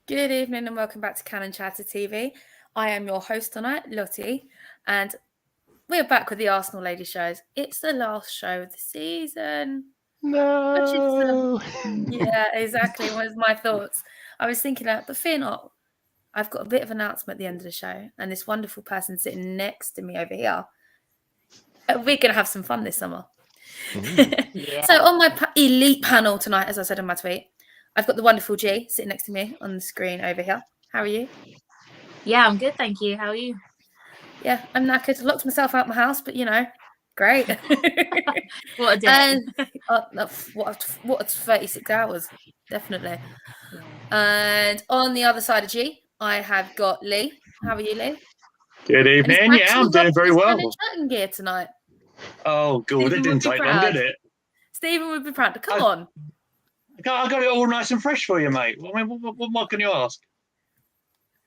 Good evening and welcome back to Canon Chatter TV. I am your host tonight, Lottie, and we're back with the Arsenal Lady shows. It's the last show of the season. No. Yeah, exactly. What was my thoughts? I was thinking that, but fear not. I've got a bit of an announcement at the end of the show, and this wonderful person sitting next to me over here. We're going to have some fun this summer. Yeah. So on my elite panel tonight, as I said in my tweet, I've got the wonderful G sitting next to me on the screen over here. How are you? Yeah, I'm good, thank you. How are you? Yeah, I'm knackered. Locked myself out of my house, but great. What a day. And what 36 hours, definitely. And on the other side of G, I have got Lee. How are you, Lee? Good evening. Yeah, I'm doing very well. Chatting gear tonight. Oh, good. It didn't take long, did it? Stephen would be proud. Come on. I got it all nice and fresh for you, mate. I mean, what more can you ask?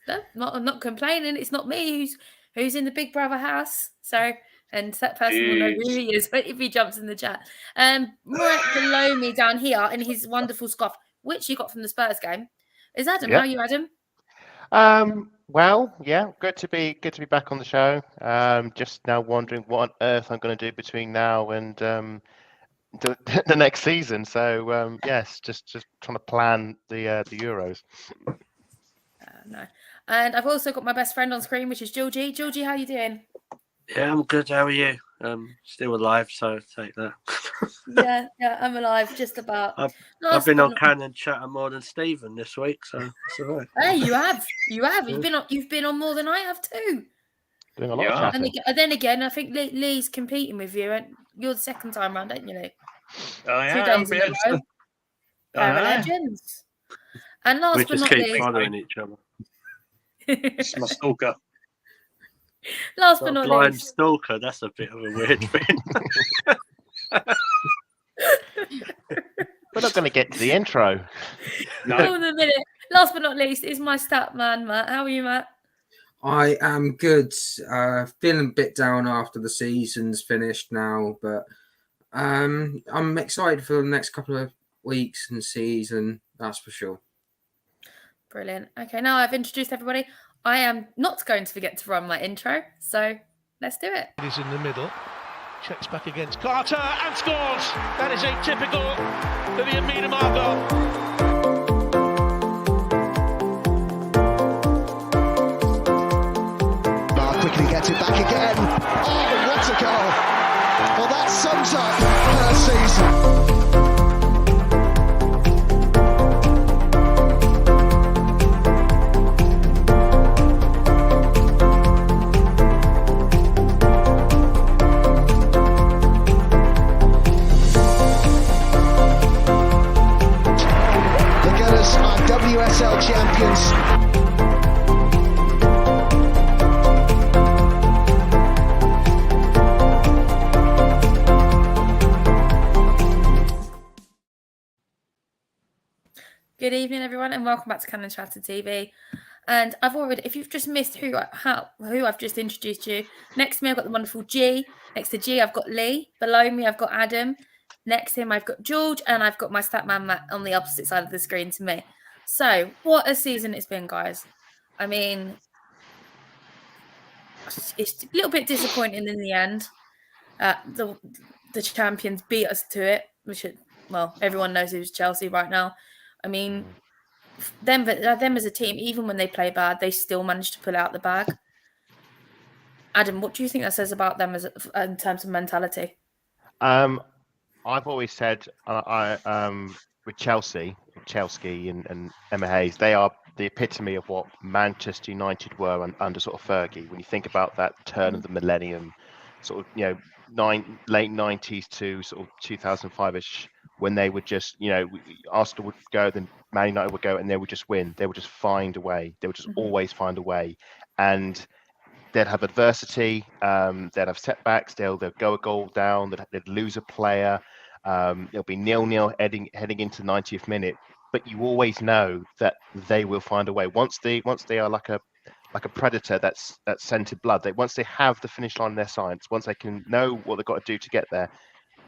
No, I'm not complaining. It's not me who's in the Big Brother house. So, and that person will know who he is if he jumps in the chat. Right below me down here in his wonderful scarf, which you got from the Spurs game, is Adam. Yep. How are you, Adam? Well, yeah, good to be back on the show. Just now wondering what on earth I'm going to do between now and the next season. So yes, just trying to plan the Euros. No. And I've also got my best friend on screen, which is Georgie. Georgie, how are you doing? Yeah, I'm good. How are you? Still alive, so take that. yeah, I'm alive, just about. I've been on Canon Chatter more than Stephen this week, so it's all right. Hey, you have. You've been on more than I have too. Doing a lot of chatting. And then again, I think Lee's competing with you, and you're the second time round, aren't you, Lee? I 2 am. days in a row. Pair of legends. And last We but just not keep least, following each other. It's my stalker. Last but not blind least, stalker. That's a bit of a weird thing. We're not going to get to the intro. No. hold on a minute. Last but not least is my stat man, Matt. How are you, Matt? I am good. Feeling a bit down after the season's finished now, but I'm excited for the next couple of weeks and season. That's for sure. Brilliant. Okay, now I've introduced everybody. I am not going to forget to run my intro, so let's do it. He's in the middle, checks back against Carter and scores. That is atypical for the Amina Margot. Quickly gets it back again. Oh, what a goal! Well, that sums up her season. WSL champions. Good evening, everyone, and welcome back to Canon Chatter TV. And if you've just missed who I've just introduced you, next to me I've got the wonderful G. Next to G I've got Lee. Below me I've got Adam. Next to him I've got George, and I've got my statman Matt on the opposite side of the screen to me. So, what a season it's been, guys. I mean, it's a little bit disappointing in the end. The champions beat us to it. Everyone knows who's Chelsea right now. I mean, them as a team, even when they play bad, they still manage to pull out the bag. Adam, what do you think that says about them in terms of mentality? I've always said with Chelsea and Emma Hayes, they are the epitome of what Manchester United were under sort of Fergie. When you think about that turn of the millennium, sort of late 90s to sort of 2005ish, when they would just Arsenal would go, then Man United would go, and they would just win. They would just find a way. They would just always find a way, and they'd have adversity. They'd have setbacks. They'll go a goal down. They'd lose a player. It'll be 0-0 heading into 90th minute, but you always know that they will find a way. Once they are like a predator that's scented blood. Once they have the finish line in their sights, once they can know what they've got to do to get there,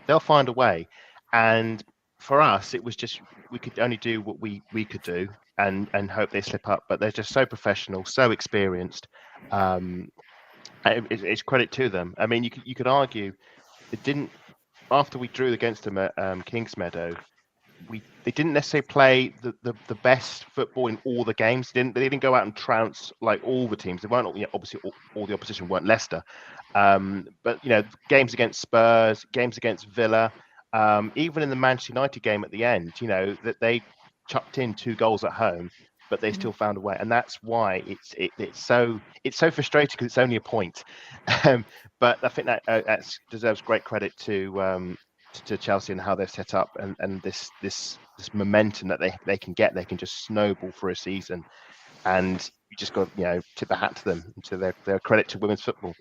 they'll find a way. And for us, it was just we could only do what we could do. and hope they slip up. But they're just so professional, so experienced. It's credit to them. I mean, you could argue it didn't after we drew against them at Kingsmeadow. They didn't necessarily play the best football in all the games. They didn't go out and trounce like all the teams. They weren't obviously all the opposition weren't Leicester, but games against Spurs, games against Villa, even in the Manchester United game at the end, that they chucked in 2 goals at home, but they still found a way, and that's why it's so frustrating because it's only a point. But I think that deserves great credit to Chelsea and how they're set up, and this momentum that they can get. They can just snowball for a season, and you just got tip the hat to them. So they're a credit to women's football.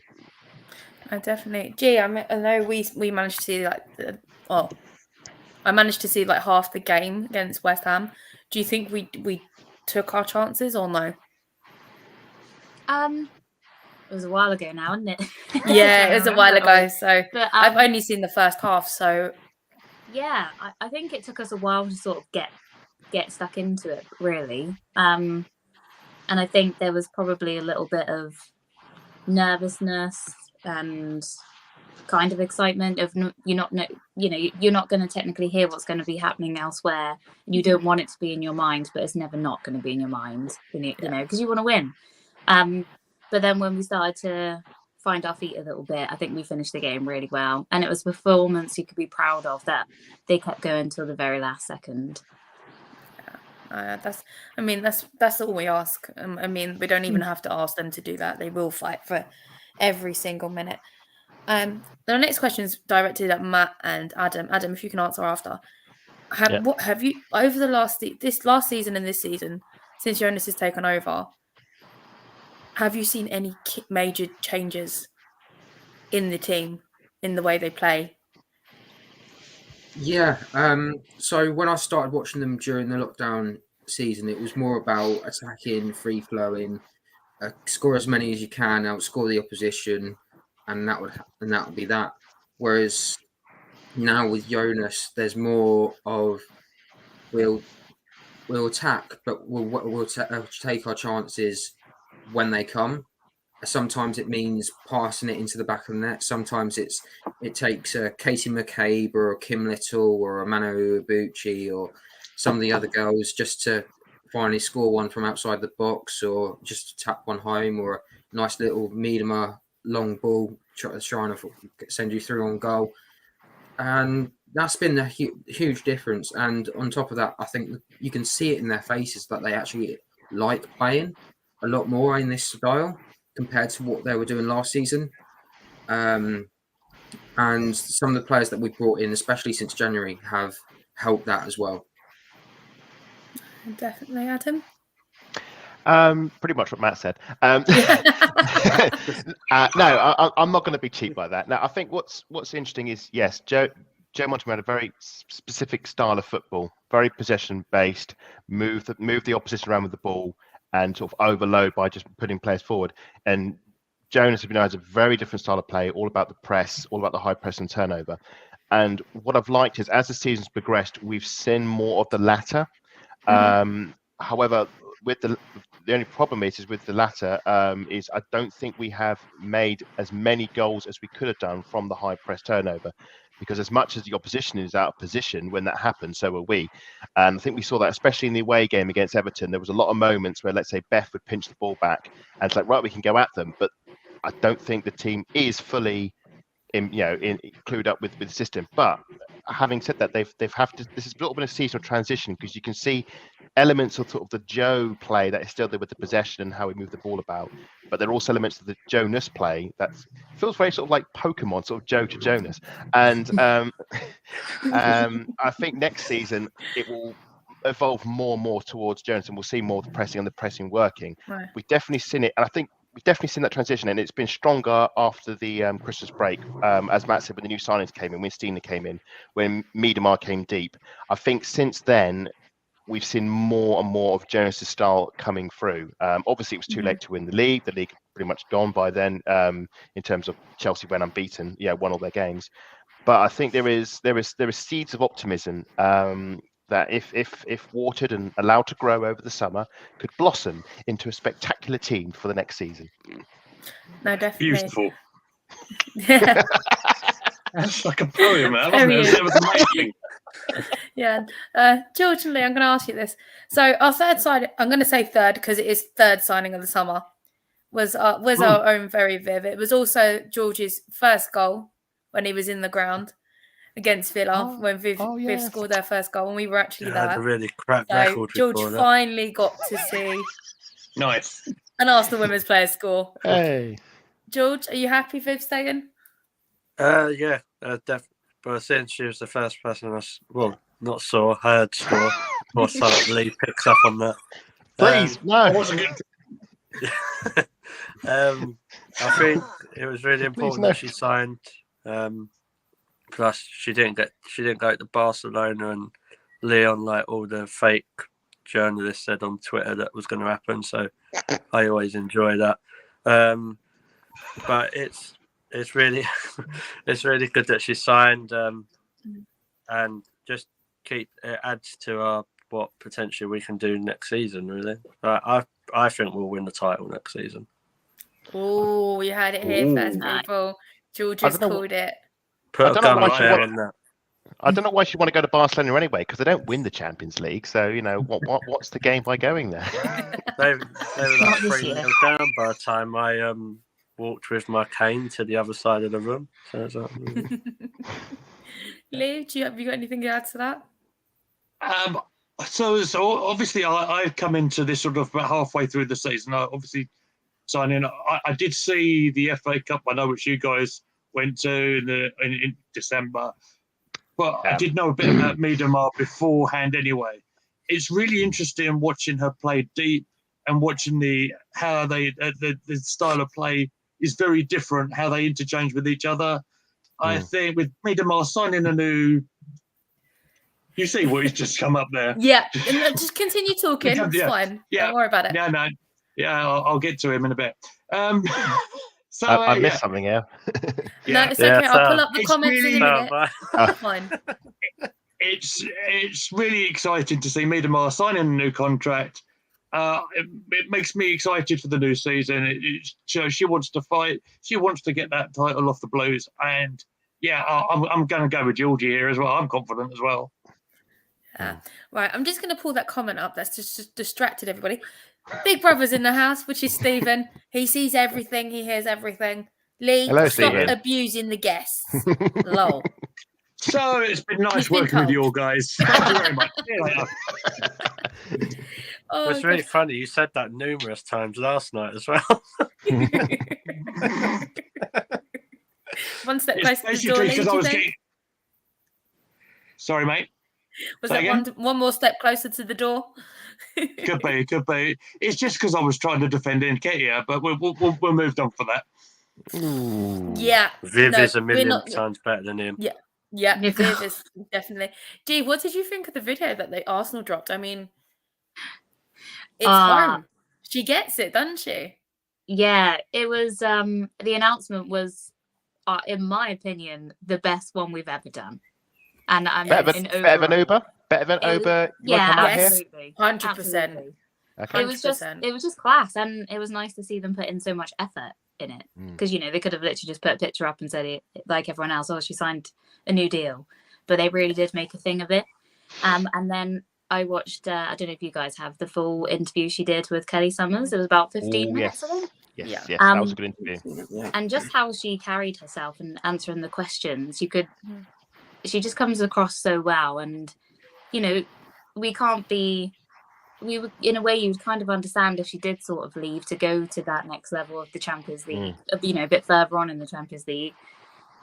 Definitely. Gee, I know we managed to see I managed to see like half the game against West Ham. Do you think we took our chances or no? It was a while ago now, isn't it? Yeah, it was a while ago. So but, I've only seen the first half. So yeah, I think it took us a while to sort of get stuck into it, really. And I think there was probably a little bit of nervousness and kind of excitement of you're not going to technically hear what's going to be happening elsewhere. You don't want it to be in your mind, but it's never not going to be in your mind, because you want to win. But then when we started to find our feet a little bit, I think we finished the game really well, and it was a performance you could be proud of, that they kept going till the very last second. That's all we ask. We don't even have to ask them to do that. They will fight for every single minute. The next question is directed at Matt and Adam. Adam, if you can answer after. What have you over this last season and this season, since Jonas has taken over? Have you seen any major changes in the team, in the way they play? Yeah. So when I started watching them during the lockdown season, it was more about attacking, free flowing, score as many as you can, outscore the opposition, and that would be that. Whereas now with Jonas, there's more of we'll attack, but we'll take our chances when they come. Sometimes it means passing it into the back of the net. Sometimes it takes a Katie McCabe or a Kim Little or a Manu Ibuchi or some of the other girls just to finally score one from outside the box, or just to tap one home, or a nice little Miedema long ball trying to send you through on goal. And that's been a huge difference. And on top of that, I think you can see it in their faces that they actually like playing a lot more in this style compared to what they were doing last season. And some of the players that we brought in, especially since January, have helped that as well. Definitely, Adam. Pretty much what Matt said. No, I'm not going to be cheap like that. Now, I think what's interesting is, yes, Joe Montgomery had a very specific style of football, very possession-based, move the opposition around with the ball, and sort of overload by just putting players forward. And Jonas has a very different style of play, all about the press, all about the high press and turnover. And what I've liked is, as the season's progressed, we've seen more of the latter. However, with the only problem is with the latter is I don't think we have made as many goals as we could have done from the high press turnover, because as much as the opposition is out of position when that happens, so are we. And I think we saw that especially in the away game against Everton. There was a lot of moments where, let's say, Beth would pinch the ball back and it's like, right, we can go at them, but I don't think the team is fully clued up with the system. But having said that, they've have to. This has been a seasonal transition, because you can see elements of sort of the Joe play that is still there with the possession and how we move the ball about, but there are also elements of the Jonas play that feels very sort of like Pokemon, sort of Joe to Jonas. And I think next season it will evolve more and more towards Jonas, and we'll see more of the pressing and the pressing working. Right. We've definitely seen it, and I think we've definitely seen that transition, and it's been stronger after the Christmas break. As Matt said, when the new signings came in, when Stina came in, when Miedema came deep. I think since then, we've seen more and more of Jonas' style coming through. Obviously, it was too late to win the league. The league pretty much gone by then in terms of Chelsea went unbeaten, won all their games. But I think there is seeds of optimism that, if watered and allowed to grow over the summer, could blossom into a spectacular team for the next season. No, definitely. Beautiful. Yeah. That's like a poem, wasn't it? That was amazing. Yeah. George and Lee, I'm going to ask you this. So our third signing, I'm going to say third because it is third signing of the summer, was our own very Viv. It was also George's first goal when he was in the ground against Villa when Viv scored their first goal, and we were actually I had there. a really crap So record George before that. finally got to see Nice. an Arsenal women's player score. Hey. George, are you happy Viv staying? Yeah, definitely. But since she was the first person not saw, heard score, or something, Lee picks up on that. Please, I no. wasn't going to. I think it was really important no. that she signed. Plus, she didn't go to Barcelona and Leon, like all the fake journalists said on Twitter that was going to happen. So I always enjoy that. But it's really it's really good that she signed, and just it adds to our what potentially we can do next season. Really, I think we'll win the title next season. Oh, you heard it here first, Nice. people. George has called it. Put a don't know gun why up she there want- on that. I don't know why she want to go to Barcelona anyway, because they don't win the Champions League. So what's the game by going there? They were Not like this 3-0 year. down by the time I walked with my cane to the other side of the room. So it's like, Lee, have you got anything to add to that? So obviously I've come into this sort of about halfway through the season. I obviously signing. I did see the FA Cup. I know which you guys went to in December, but I did know a bit about Miedemar beforehand anyway. It's really interesting watching her play deep and watching the style of play is very different. How they interchange with each other. I think with Miedemar signing a new. You see what he's just come up there. Yeah, and just continue talking. It's fine. Yeah. Don't worry about it. No. Yeah, I'll get to him in a bit. So I missed something here. No, it's okay. I'll pull up the It's comments really- in a minute. Fine. It's really exciting to see Miedemar signing a new contract. It makes me excited for the new season. She wants to fight. She wants to get that title off the Blues. And yeah, I'm going to go with Georgie here as well. I'm confident as well. Right, I'm just going to pull that comment up. That's just distracted everybody. Big Brother's in the house, which is Stephen. He sees everything. He hears everything. Lee, Hello, stop Stephen. abusing the guests. Lol. So it's been nice He's been working with told. you all guys. Thank you very much. See you later. Oh, it's really God. funny. You said that numerous times last night as well. One step It's closer to the door, basically Lee, because do I you was think? getting. Sorry, mate. Was Say that again? one more step closer to the door? Could be. It's just because I was trying to defend Nketiah, but we'll moved on for that. Yeah. Viv no, is a we're million not- times better than him. Yeah, Viv is definitely. Gee, what did you think of the video that the Arsenal dropped? I mean, it's home. She gets it, doesn't she? Yeah, it was. The announcement was, in my opinion, the best one we've ever done. And I mean, Better than Uber? Better than It was- Uber? yeah, come out here? absolutely, 100%. absolutely. Okay. It was just class, and it was nice to see them put in so much effort in it, because they could have literally just put a picture up and said it like everyone else. Oh, she signed a new deal, but they really did make a thing of it. And then I watched. I don't know if you guys have the full interview she did with Kelly Summers. It was about 15 minutes, I think. Yes, Yeah. that was a good interview. And just how she carried herself and answering the questions, she just comes across so well. And we can't be. In a way, you'd kind of understand if she did sort of leave to go to that next level of the Champions League, a bit further on in the Champions League,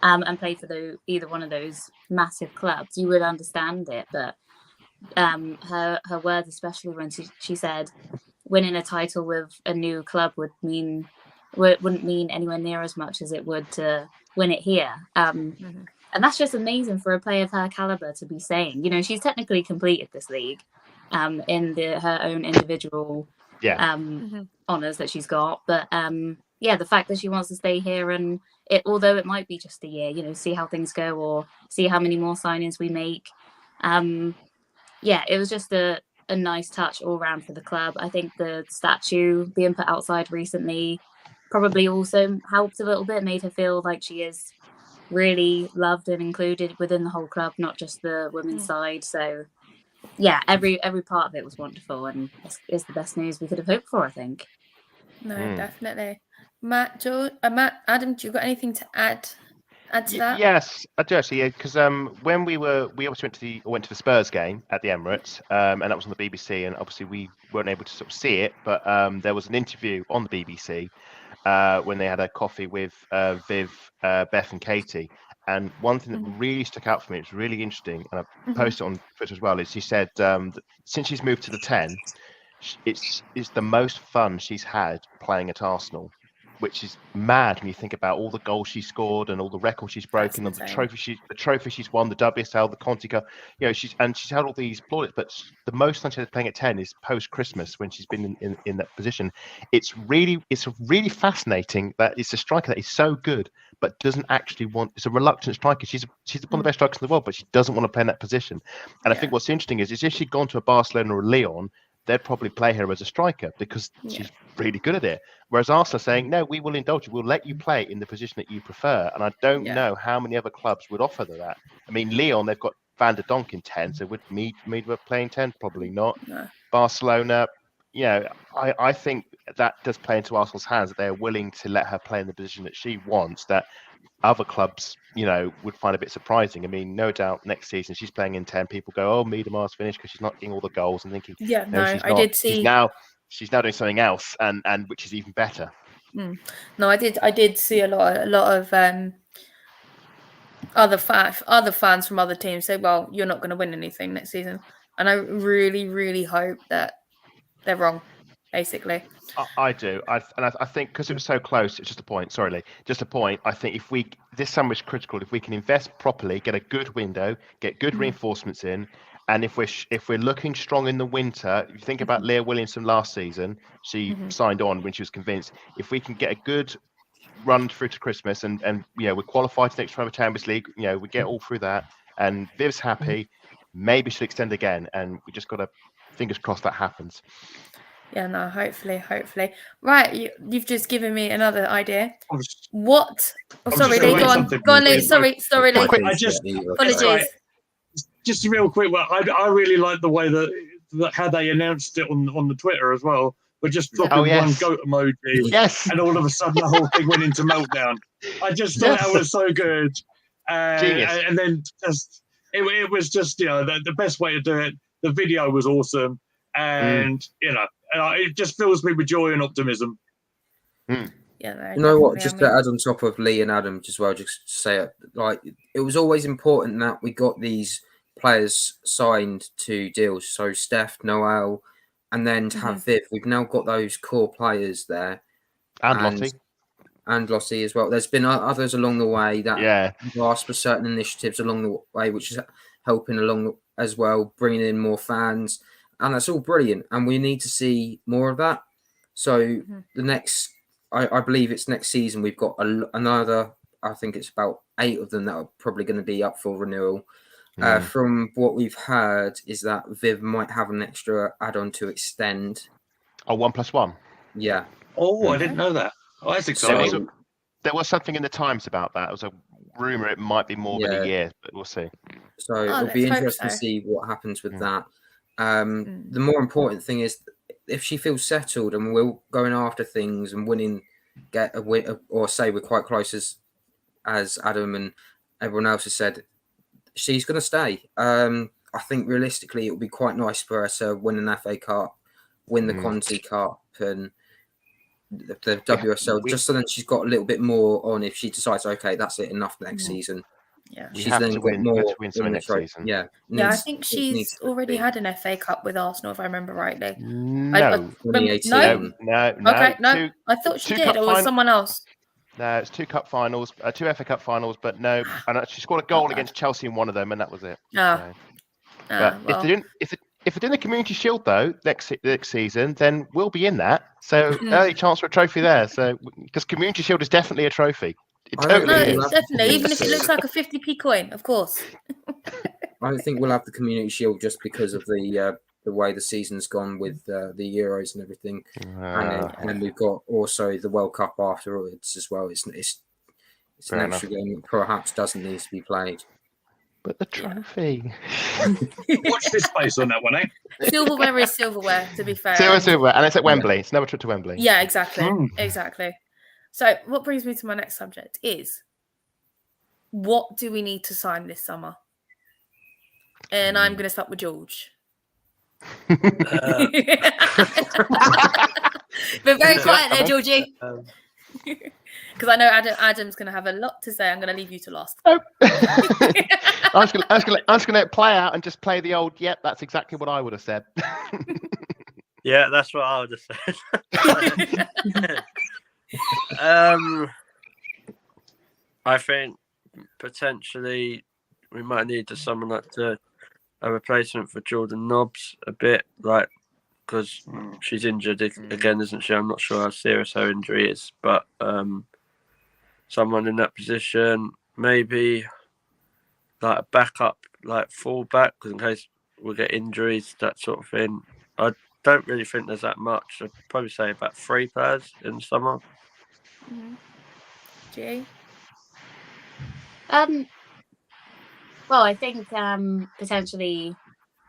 and play for either one of those massive clubs. You would understand it, but her words, especially when she said winning a title with a new club wouldn't mean anywhere near as much as it would to win it here. And that's just amazing for a player of her caliber to be saying. She's technically completed this league. In her own individual honours that she's got, but the fact that she wants to stay here, and although it might be just a year, see how things go or see how many more signings we make, yeah, it was just a nice touch all round for the club. I think the statue being put outside recently probably also helped a little bit, made her feel like she is really loved and included within the whole club, not just the women's side. So yeah, every part of it was wonderful, and it's the best news we could have hoped for, I think. No, definitely. Matt, Adam, do you got anything to add to that? Yes, I do actually. Because when we obviously went to the Spurs game at the Emirates, and that was on the BBC, and obviously we weren't able to sort of see it, but there was an interview on the BBC when they had a coffee with Viv, Beth, and Katie. And one thing that really stuck out for me, it's really interesting, and I posted it on Twitter as well, is she said that since she's moved to the 10, it's the most fun she's had playing at Arsenal, which is mad when you think about all the goals she scored and all the records she's broken, and the trophy she's won, the WSL, the Conti Cup. You know, she's had all these plaudits, but the most fun she's had playing at 10 is post Christmas when she's been in that position. It's really fascinating that it's a striker that is so good but doesn't actually want. It's a reluctant striker. She's one of the best strikers in the world, but she doesn't want to play in that position. And I think what's interesting is if she'd gone to a Barcelona or a Lyon, they'd probably play her as a striker because she's really good at it. Whereas Arsenal are saying, no, we will indulge you. We'll let you play in the position that you prefer. And I don't know how many other clubs would offer that. I mean, Lyon, they've got Van der Donk in 10, so would Mead play in 10? Probably not. No. Barcelona, you know, I think that does play into Arsenal's hands, that they're willing to let her play in the position that she wants, that other clubs, you know, would find a bit surprising. I mean, no doubt next season she's playing in 10. People go, oh, Miedemar's finished because she's not getting all the goals, and thinking, she's not. I did see. She's now doing something else, and which is even better. No, I did see a lot of other fans from other teams say, well, you're not going to win anything next season, and I really, really hope that they're wrong. Basically, I do. I think because it was so close, it's just a point. Sorry, Lee. Just a point. I think if this summer is critical. If we can invest properly, get a good window, get good reinforcements in, and if we're looking strong in the winter, if you think about Leah Williamson last season, she signed on when she was convinced. If we can get a good run through to Christmas, and you know, we're qualified to the next round of Champions League, you know, we get all through that, and Viv's happy, maybe she'll extend again, and we just got to fingers crossed that happens. Yeah, no, hopefully. Right, you've just given me another idea. What? Oh, sorry, Lee, go on, Lee. Sorry, Lee. Apologies. Just real quick. Well, I really like the way that how they announced it on the Twitter as well. But just dropping one goat emoji, and all of a sudden the whole thing went into meltdown. I just thought that was so good. And then just it was just, you know, the best way to do it. The video was awesome, and you know. It just fills me with joy and optimism. Yeah, no, you know what? Just to add on top of Lee and Adam as well, just to say it, like, it was always important that we got these players signed to deals. So Steph, Noel, and then to have Viv. We've now got those core players there, and Lottie as well. There's been others along the way that have asked for certain initiatives along the way, which is helping along as well, bringing in more fans. And that's all brilliant, and we need to see more of that. So the next, I believe it's next season, we've got another, I think it's about 8 of them that are probably going to be up for renewal. From what we've heard is that Viv might have an extra add-on to extend. Oh, 1+1? Yeah. Oh, I didn't know that. Oh, that's exciting. There was something in the Times about that. It was a rumour it might be more than a year, but we'll see. So it'll be interesting to see what happens with that. The more important thing is if she feels settled and we're going after things and winning, get a win, or say we're quite close as Adam and everyone else has said, she's going to stay. I think realistically it would be quite nice for her to win an FA Cup, win the Conti Cup and the WSL, just so then she's got a little bit more on if she decides, okay, that's it, enough next season. Yeah, she's then got more to win something next season. Yeah, I think she's already had an FA Cup with Arsenal, if I remember rightly. No, 2018. No. Okay, no. I thought she did, or was someone else? No, it's 2 cup finals, 2 FA Cup finals, but no. And she scored a goal against Chelsea in one of them, and that was it. If they're doing the Community Shield though next season, then we'll be in that. So early chance for a trophy there. So because Community Shield is definitely a trophy. Definitely, even if it looks like a 50p coin, of course. I don't think we'll have the Community Shield just because of the way the season's gone with the Euros and everything, and then we've got also the World Cup afterwards as well. It's an extra game that perhaps doesn't need to be played. But the trophy. Watch this space on that one, eh? Silverware is silverware, to be fair. Silverware, and it's at Wembley. It's another trip to Wembley. Yeah, exactly. So what brings me to my next subject is, what do we need to sign this summer? And I'm going to start with George. But very quiet there, Georgie. Because I know Adam's going to have a lot to say. I'm going to leave you to last. Oh. I was going to play out and just play the old, yep, that's exactly what I would have said. Yeah, that's what I would have said. I think potentially we might need someone like a replacement for Jordan Nobbs a bit, like, because she's injured again, isn't she? I'm not sure how serious her injury is, but someone in that position, maybe like a backup, like fullback, because in case we get injuries, that sort of thing. I don't really think there's that much. I'd probably say about 3 players in the summer. Jay? Well, I think potentially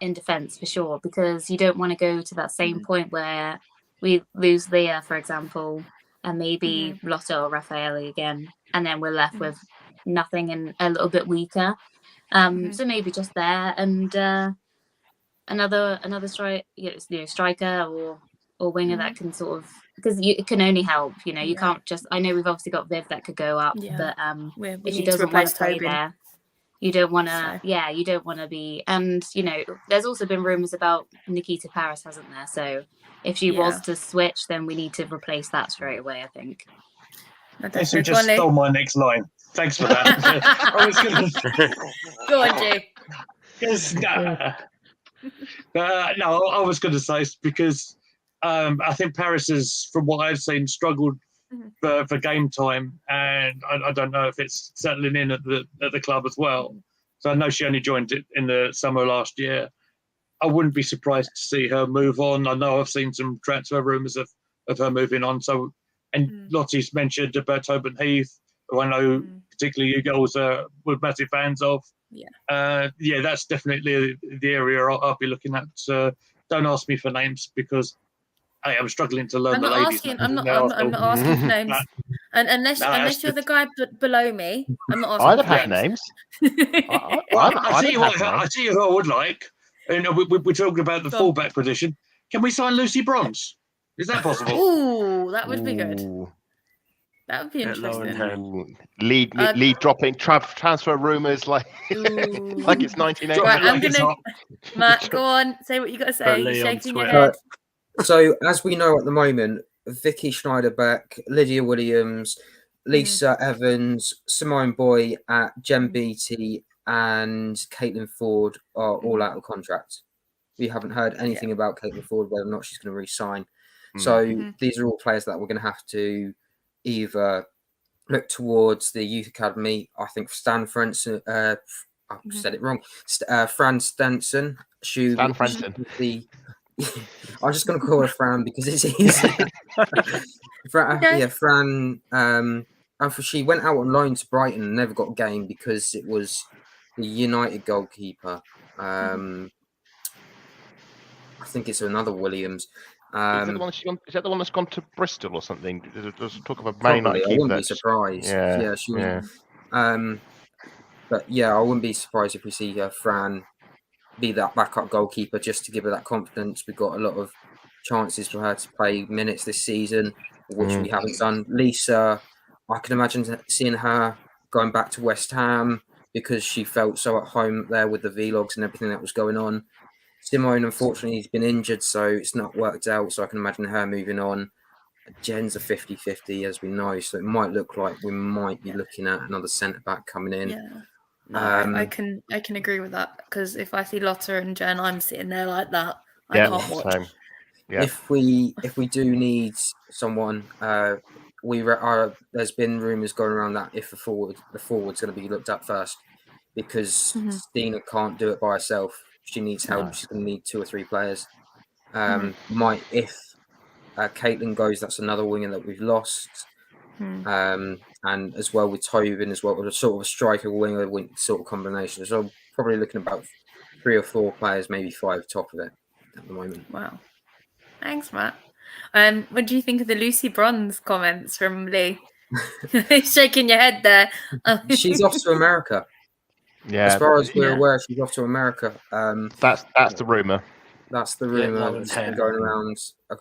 in defence for sure, because you don't want to go to that same point where we lose Leah, for example, and maybe Lottie or Raffaele again, and then we're left with nothing and a little bit weaker. So maybe just there, and another striker or winger that can sort of, because it can only help. You can't just. I know we've obviously got Viv that could go up, but if she doesn't want to play there, you don't want to. Yeah, you don't want to be. And there's also been rumours about Nikita Paris, hasn't there? So if she was to switch, then we need to replace that straight away, I think. Yes, you just stole my next line. Thanks for that. I was going to go on, Jay. No, I was going to say because I think Paris has, from what I've seen, struggled for game time, and I don't know if it's settling in at the club as well. So I know she only joined it in the summer last year. I wouldn't be surprised to see her move on. I know I've seen some transfer rumours of her moving on. So, and Lottie's mentioned about Tobin Heath, who I know particularly you girls were massive fans of. That's definitely the area I'll be looking at. Don't ask me for names because I'm struggling to learn the ladies' names. I'm not asking for names. And unless you're the guy below me, I'm not asking I'd for have had names. I tell you who I would like. We're talking about the fullback position. Can we sign Lucy Bronze? Is that possible? Ooh, that would be good. That would be interesting. Lead dropping transfer rumours like it's 1980. Right, I'm gonna Matt, go on, say what you got to say. You're shaking your head. So as we know at the moment, Vicky Schneiderbeck, Lydia Williams, Lisa Evans, Simone Boy, Jem Beattie, and Caitlin Ford are all out of contract. We haven't heard anything about Caitlin Ford, whether or not she's going to re-sign. So these are all players that we're going to have to either look towards the youth academy. I think Stan Frenson, I said it wrong. Fran Stenson. Stan Frenson. I'm just going to call her Fran because it's easy. Fran. She went out on loan to Brighton and never got a game because it was the United goalkeeper. I think it's another Williams. Is that the one that's gone to Bristol or something? There's talk of a Man United keeper. I wouldn't be surprised. Yeah, she was. But I wouldn't be surprised if we see Fran be that backup goalkeeper just to give her that confidence. We've got a lot of chances for her to play minutes this season, which we haven't done. Lisa, I can imagine seeing her going back to West Ham because she felt so at home there with the vlogs and everything that was going on. Simone, unfortunately, has been injured, so it's not worked out. So I can imagine her moving on. Jen's a 50-50, as we know, so it might look like we might be looking at another centre-back coming in. Yeah. No, I can agree with that, because if I see Lotta and Jen, I'm sitting there like that. I can't watch. Same. Yeah. If we do need someone, there's been rumours going around that if the forward's going to be looked at first. because Stina can't do it by herself. She needs help. No. She's going to need 2 or 3 players. If Caitlin goes, that's another winger that we've lost. And as well with Tobin as well, with a sort of a striker winger sort of combination. So I'm probably looking about 3 or 4 players, maybe 5 top of it at the moment. Wow. Thanks, Matt. What do you think of the Lucy Bronze comments from Lee? Shaking your head there. She's off to America. Yeah. As far as we're aware, she's off to America. That's the rumor. That's the rumor that's been going around.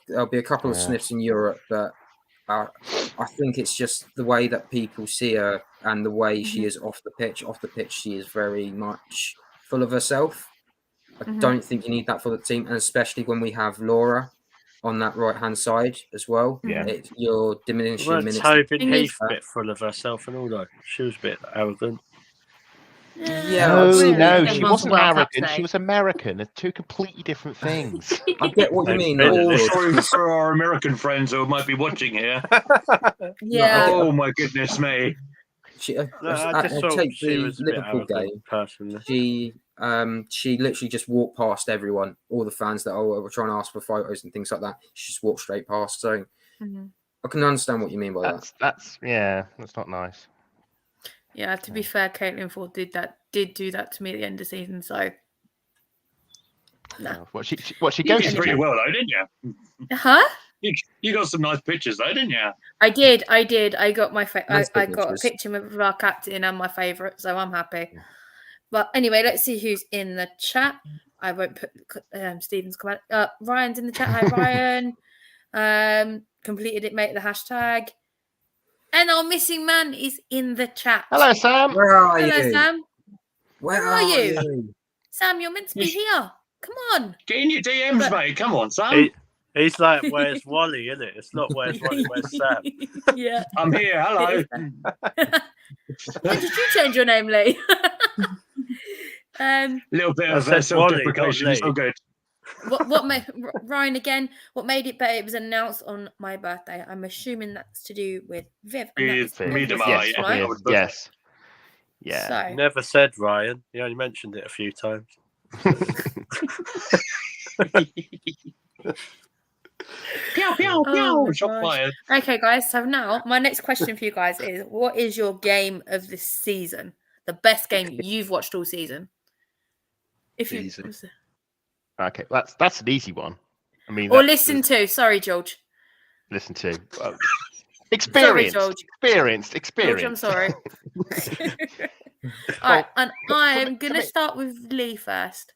There'll be a couple of sniffs in Europe, but I think it's just the way that people see her and the way she is off the pitch. Off the pitch, she is very much full of herself. I don't think you need that for the team, and especially when we have Laura on that right-hand side as well. Yeah. You're diminishing minutes. Tobin Heath a bit full of herself and all that. She was a bit arrogant. Yeah, no, she wasn't arrogant. She was American. They're 2 completely different things. I get what you mean. Sorry for our American friends who might be watching here. Yeah. Oh my goodness me. I just thought take she the was a bit Liverpool arrogant, game. Personally. She literally just walked past everyone, all the fans that were trying to ask for photos and things like that. She just walked straight past. So I can understand what you mean by that. That's not nice. Yeah, to be fair, Caitlin Ford did do that to me at the end of the season. So, no. What she You goes did pretty well though, didn't you? Huh? You got some nice pictures though, didn't you? I did. I got my I got a pictures. picture with our captain and my favourite, so I'm happy. But anyway, let's see who's in the chat. I won't put Stephen's comment. Ryan's in the chat. Hi, Ryan. Completed it, mate. The hashtag. And our missing man is in the chat. Hello, Sam. Where are you? Hello, Sam. Where are you? Sam, you're meant to be here. Come on. Get in your DMs, mate. Come on, Sam. He's like, where's Wally, isn't it? It's not where's Wally, where's Sam? Yeah. I'm here. Hello. When did you change your name, Lee? Little bit of said self-deprecation. Wally, It's all good. What made Ryan again? What made it better? It was announced on my birthday. I'm assuming that's to do with Viv. Yes. Yeah. So. Never said Ryan. He only mentioned it a few times. Pew, pew, pew. Shot fired. Okay, guys. So now my next question for you guys is: what is your game of this season? The best game you've watched all season? If you Okay, that's an easy one. I mean, or listen to. Sorry, George. Listen to. Experienced. Sorry, Experienced. George, I'm sorry. All right, and I'm going to start with Lee first.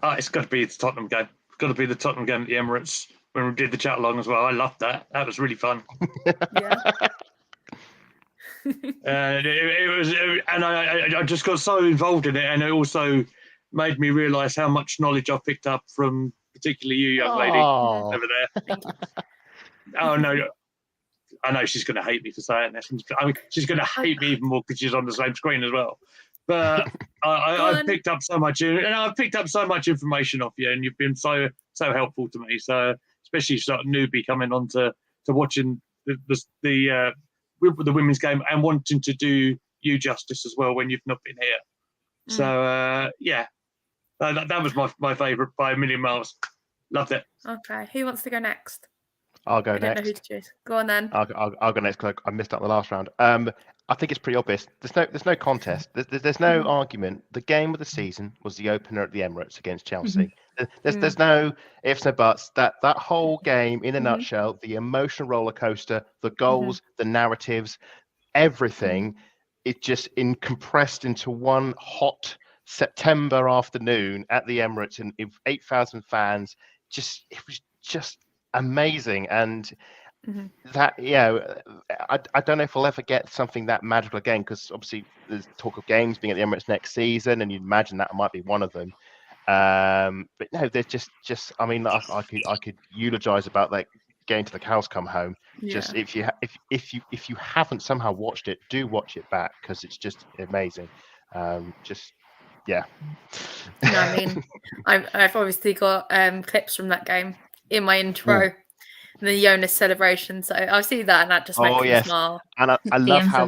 It's got to be the Tottenham game. It's got to be the Tottenham game at the Emirates when we did the chat along as well. I loved that. That was really fun. Yeah. And it was, and I just got so involved in it, and it also made me realise how much knowledge I've picked up from particularly you, young lady over there. Oh no, I know she's going to hate me for saying this. I mean, she's going to hate me even more because she's on the same screen as well. But I've picked up so much, and I've picked up so much information off you, and you've been so helpful to me. So especially sort of newbie coming on to watching the women's game and wanting to do you justice as well when you've not been here. So yeah, that was my favourite by a million miles. Loved it. Okay, who wants to go next? I'll go I don't next. know who to choose. Go on then. I'll go next because I missed out the last round. I think it's pretty obvious. There's no contest. There's no argument. The game of the season was the opener at the Emirates against Chelsea. There's no ifs, no buts. That whole game, in a nutshell, the emotional roller coaster, the goals, the narratives, everything, it just compressed into one hot September afternoon at the Emirates in 8,000 fans. It was just amazing. And that, I don't know if we'll ever get something that magical again, because obviously there's talk of games being at the Emirates next season, and you'd imagine that might be one of them. But no, there's just I mean, I could eulogize about like going to the cows come home. Just if you haven't somehow watched it, do watch it back, because it's just amazing. Yeah. No, I mean, I've obviously got clips from that game in my intro, the Jonas celebration. So I'll see that, and that just makes me smile. And I love how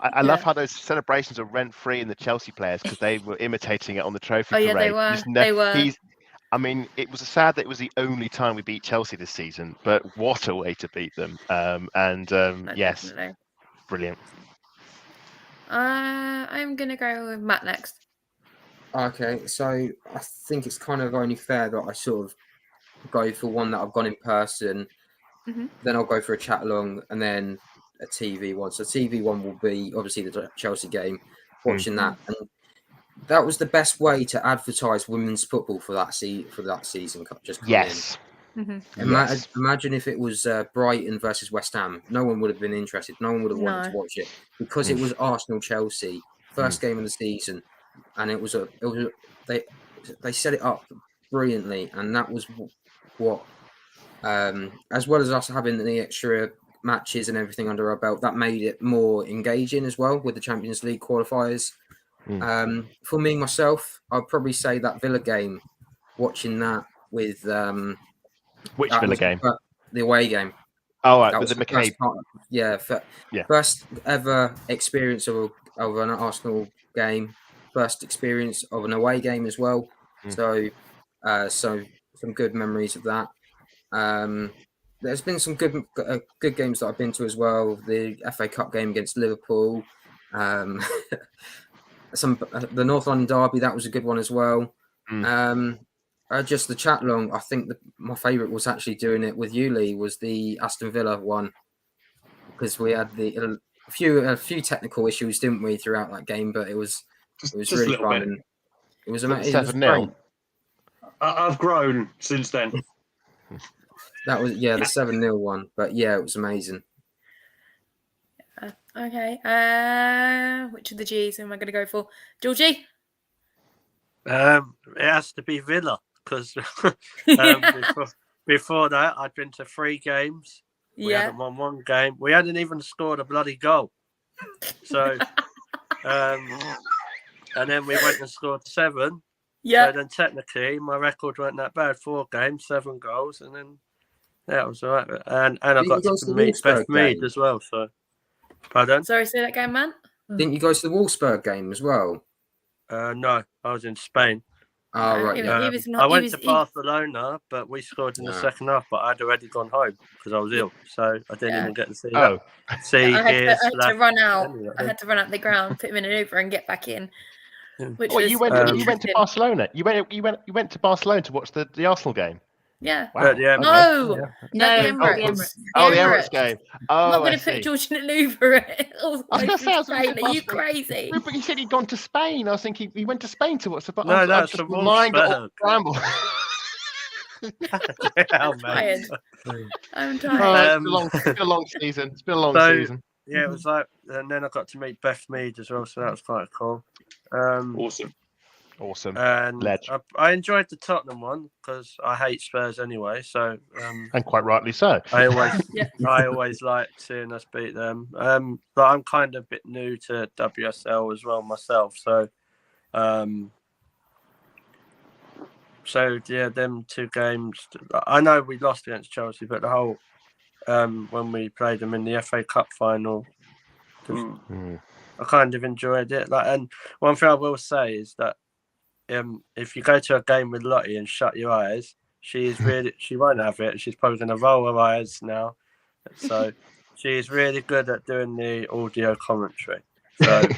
I love how those celebrations are rent free in the Chelsea players because they were imitating it on the trophy Oh parade. yeah, they were. They were. I mean, it was sad that it was the only time we beat Chelsea this season, but what a way to beat them! Yes, Definitely. brilliant. I'm gonna go with Matt next. Okay, so I think it's kind of only fair that I sort of go for one that I've gone in person, then I'll go for a chat along, and then a TV one. So TV one will be obviously the Chelsea game, watching that, and that was the best way to advertise women's football for that season. Just come in. Imagine if it was Brighton versus West Ham. No one would have been interested. No one would have wanted to watch it because it was Arsenal Chelsea first game of the season, and they set it up brilliantly, and that was what as well as us having the extra matches and everything under our belt, that made it more engaging as well with the Champions League qualifiers. For me myself, I'd probably say that Villa game, watching that with which Villa game? The away game. Oh, right, with the McCabe. First ever experience of an Arsenal game. First experience of an away game as well. So some good memories of that. There's been some good games that I've been to as well. The FA Cup game against Liverpool. The North London derby, that was a good one as well. Just the chat long. I think my favourite was actually doing it with you, Lee. Was the Aston Villa one, because we had a few technical issues, didn't we, throughout that game? But it was really fun. And it was amazing. 7-0. I've grown since then. That was the 7-0 one, but yeah, it was amazing. Okay. Which of the G's am I going to go for? Georgie? It has to be Villa because before that I'd been to 3 games. We hadn't won 1 game. We hadn't even scored a bloody goal. So, and then we went and scored 7. Yeah. So then technically my record weren't that bad. 4 games, 7 goals, and then that was all right. And I got to meet Beth Mead as well. So, pardon? Sorry, say that again, man. Didn't you go to the Wolfsburg game as well? No, I was in Spain. Oh, right. I went to Barcelona, but we scored in the second half. But I'd already gone home because I was ill, so I didn't even get to see. I had to run out. I had to run out the ground, put him in an Uber, and get back in. You went to Barcelona. You went to Barcelona to watch the Arsenal game. Yeah. Wow. No, the Emirates. The Emirates game. I'm not going to put George in an Uber. Are you crazy? But you said he'd gone to Spain. I was thinking he went to Spain to watch the. No, that's the Wolfsburg. I'm tired. It's been a long season. It's been a long season. Yeah, it was like, and then I got to meet Beth Mead as well, so that was quite cool. Awesome. And I enjoyed the Tottenham one because I hate Spurs anyway. So and quite rightly so. I always like seeing us beat them. But I'm kind of a bit new to WSL as well myself. So yeah, them 2 games. I know we lost against Chelsea, but the whole when we played them in the FA Cup final, I kind of enjoyed it. And one thing I will say is that if you go to a game with Lottie and shut your eyes, she won't have it. She's probably going to roll her eyes now. So she's really good at doing the audio commentary. So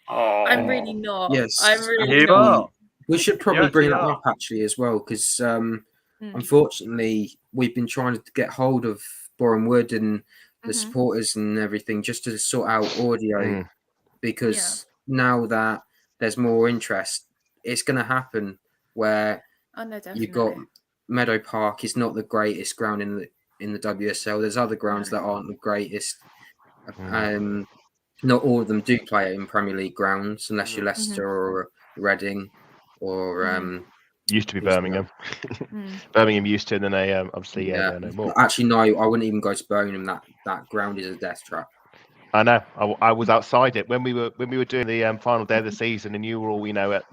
I'm really not. Yes, I'm really not. We should probably bring that up actually as well, because unfortunately we've been trying to get hold of Boreham Wood and the supporters and everything just to sort out audio, because now that there's more interest, it's going to happen where you've got Meadow Park is not the greatest ground in the WSL. There's other grounds that aren't the greatest. Not all of them do play in Premier League grounds, unless you're Leicester or Reading or used to be Birmingham. Birmingham used to, and then they obviously no more. Actually, no, I wouldn't even go to Birmingham. That ground is a death trap. I know. I was outside it when we were doing the final day of the season, and you were all at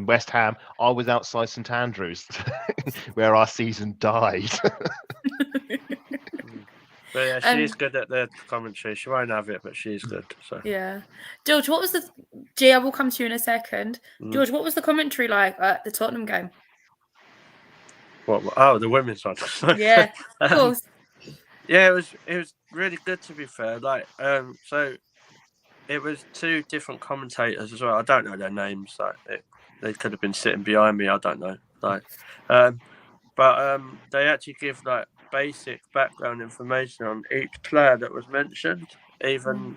West Ham. I was outside St Andrews, where our season died. But yeah, she's good at the commentary. She won't have it, but she's good. So Yeah. George, what was the... G, I will come to you in a second. George, what was the commentary like at the Tottenham game? what? Oh, the women's one. Yeah, of course. Yeah, it was really good, to be fair. Like, so it was two different commentators as well. I don't know their names. Like, they could have been sitting behind me. I don't know. Like, but they actually give like basic background information on each player that was mentioned, even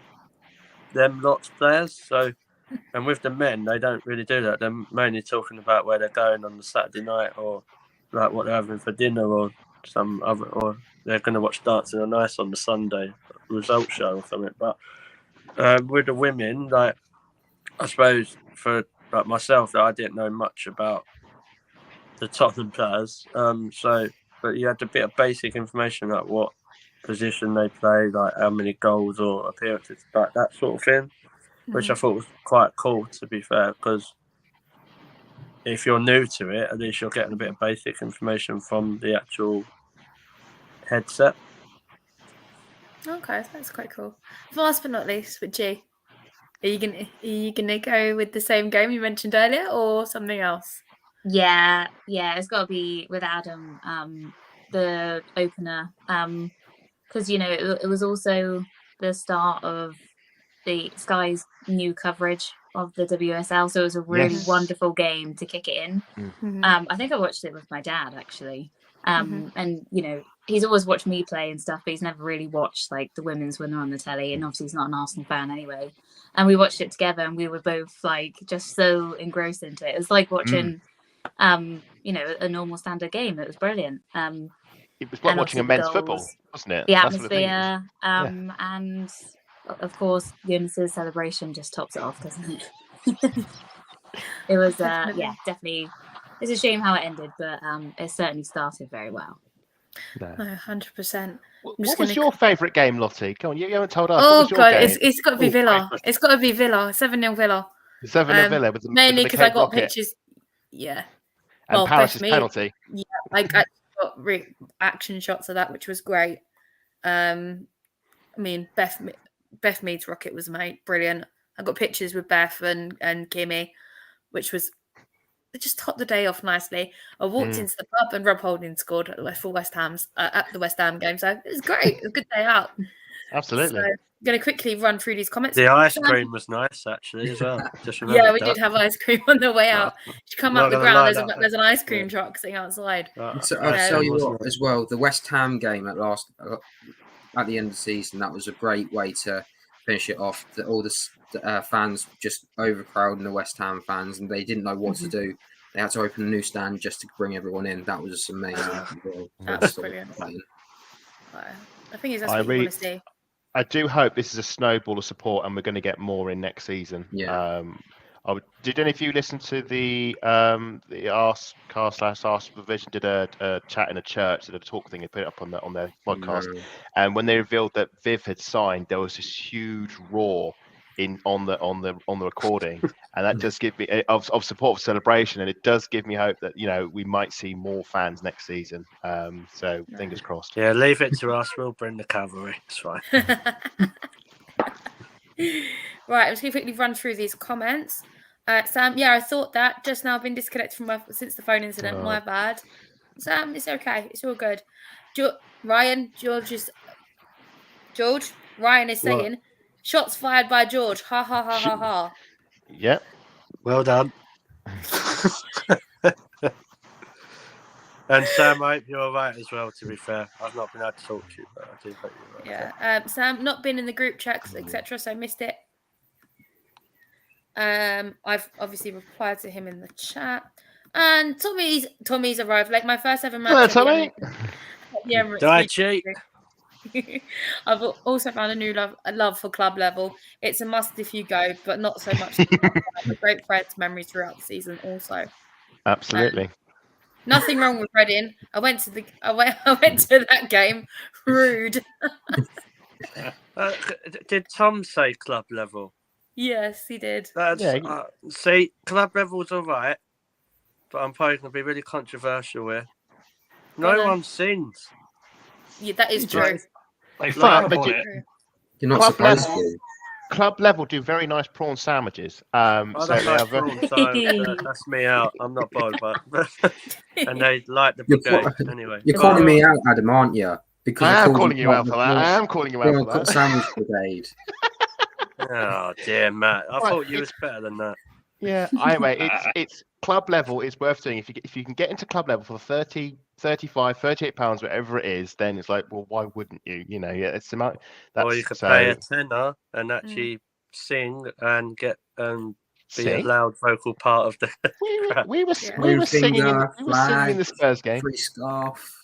them lots players. So, and with the men, they don't really do that. They're mainly talking about where they're going on the Saturday night, or like what they're having for dinner, or some other, or they're going to watch Dancing on Ice on the Sunday result show or something. But with the women, like, I suppose for like myself, that I didn't know much about the Tottenham players. But you had a bit of basic information, like what position they play, like how many goals or appearances, like that sort of thing, which I thought was quite cool, to be fair, because if you're new to it, at least you're getting a bit of basic information from the actual headset. Okay, that's quite cool. Last but not least, with G, are you gonna go with the same game you mentioned earlier, or something else? Yeah, it's got to be with Adam, the opener, because it was also the start of the Sky's new coverage of the WSL, so it was a really wonderful game to kick it in. I think I watched it with my dad, actually, and he's always watched me play and stuff, but he's never really watched like the women's when they're on the telly, and obviously he's not an Arsenal fan anyway. And we watched it together, and we were both like just so engrossed into it. It was like watching a normal standard game. It was brilliant. It was like watching a men's football, wasn't it? The atmosphere, and of course Eunice's celebration just tops it off, doesn't it? It was definitely. It's a shame how it ended, but it certainly started very well. No, 100%. What was your favourite game, Lottie? Come on, you haven't told us. Oh God, it's got to be Villa. It's got to be Villa. 7-0 Villa. 7-0 Villa with the mainly because I got rocket. Pictures. Yeah. And Paris's penalty. Yeah, I got action shots of that, which was great. I mean, Beth Mead's rocket was brilliant. I got pictures with Beth and Kimmy, which was. They just topped the day off nicely. I walked into the pub and Rob Holding scored for West Ham's at the West Ham game, so it was great. It was a good day out. Absolutely. So, I'm going to quickly run through these comments. The ice cream was nice, actually, as well. Just remember we did have ice cream on the way out. You come up the ground, there's an ice cream truck sitting outside. So I'll tell you what, as well, the West Ham game at the end of the season, that was a great way to finish it off. All the fans just overcrowding the West Ham fans, and they didn't know what to do. They had to open a new stand just to bring everyone in. That was amazing. That's brilliant. I think that's what you want to see. I do hope this is a snowball of support, and we're going to get more in next season. Yeah. Did any of you listen to the Ask Provision did a chat in a church, did a talk thing, and put it up on their podcast. No. And when they revealed that Viv had signed, there was this huge roar on the recording, and that does give me of support for celebration, and it does give me hope that we might see more fans next season. So fingers crossed. Yeah, leave it to us. We'll bring the cavalry. It's fine. Right, I'm just going to quickly run through these comments. Sam, I thought that just now. I've been disconnected since the phone incident. My bad. Sam, it's okay. It's all good. Ryan is saying, shots fired by George. Ha, ha, ha, ha, ha. Yep. Well done. And Sam, I hope you're all right as well, to be fair. I've not been able to talk to you, but I do hope you're right. Yeah. Sam, not been in the group chats, etc., so missed it. I've obviously replied to him in the chat. And Tommy's arrived. Like my first ever match. Hello, Tommy. Do I cheat? I've also found a new love for club level. It's a must if you go, but not so much. Great friends, memories throughout the season. Also, absolutely. Nothing wrong with Reading. I went to that game. Rude. Did Tom say club level? Yes, he did. See, club level's all right, but I'm probably going to be really controversial here. No one sings. Yeah, that is true. They frown but upon you- it. You're not Club supposed level. to. Club level do very nice prawn sandwiches. I So don't they are like very, prawns, so that's me out. I'm not bothered, but and they like the You're brigade quite- anyway. You're calling me out, Adam, aren't you? Because I I am called calling you part out of for the that. I Prawn- am calling you out Prawn for Cook that. Sandwich Brigade. Oh dear, Matt. I Right, thought you was better than that. Yeah. Anyway, it's club level is worth doing. If you can get into club level for 30, 35, 38 pounds, whatever it is, then it's like, well, why wouldn't you? You know, yeah, it's the amount. Or you could pay a tenner and actually sing and get be a Sing? loud vocal part of the. We were Yeah. we were singing in Finger, we were singing in the Spurs game. Free scarf.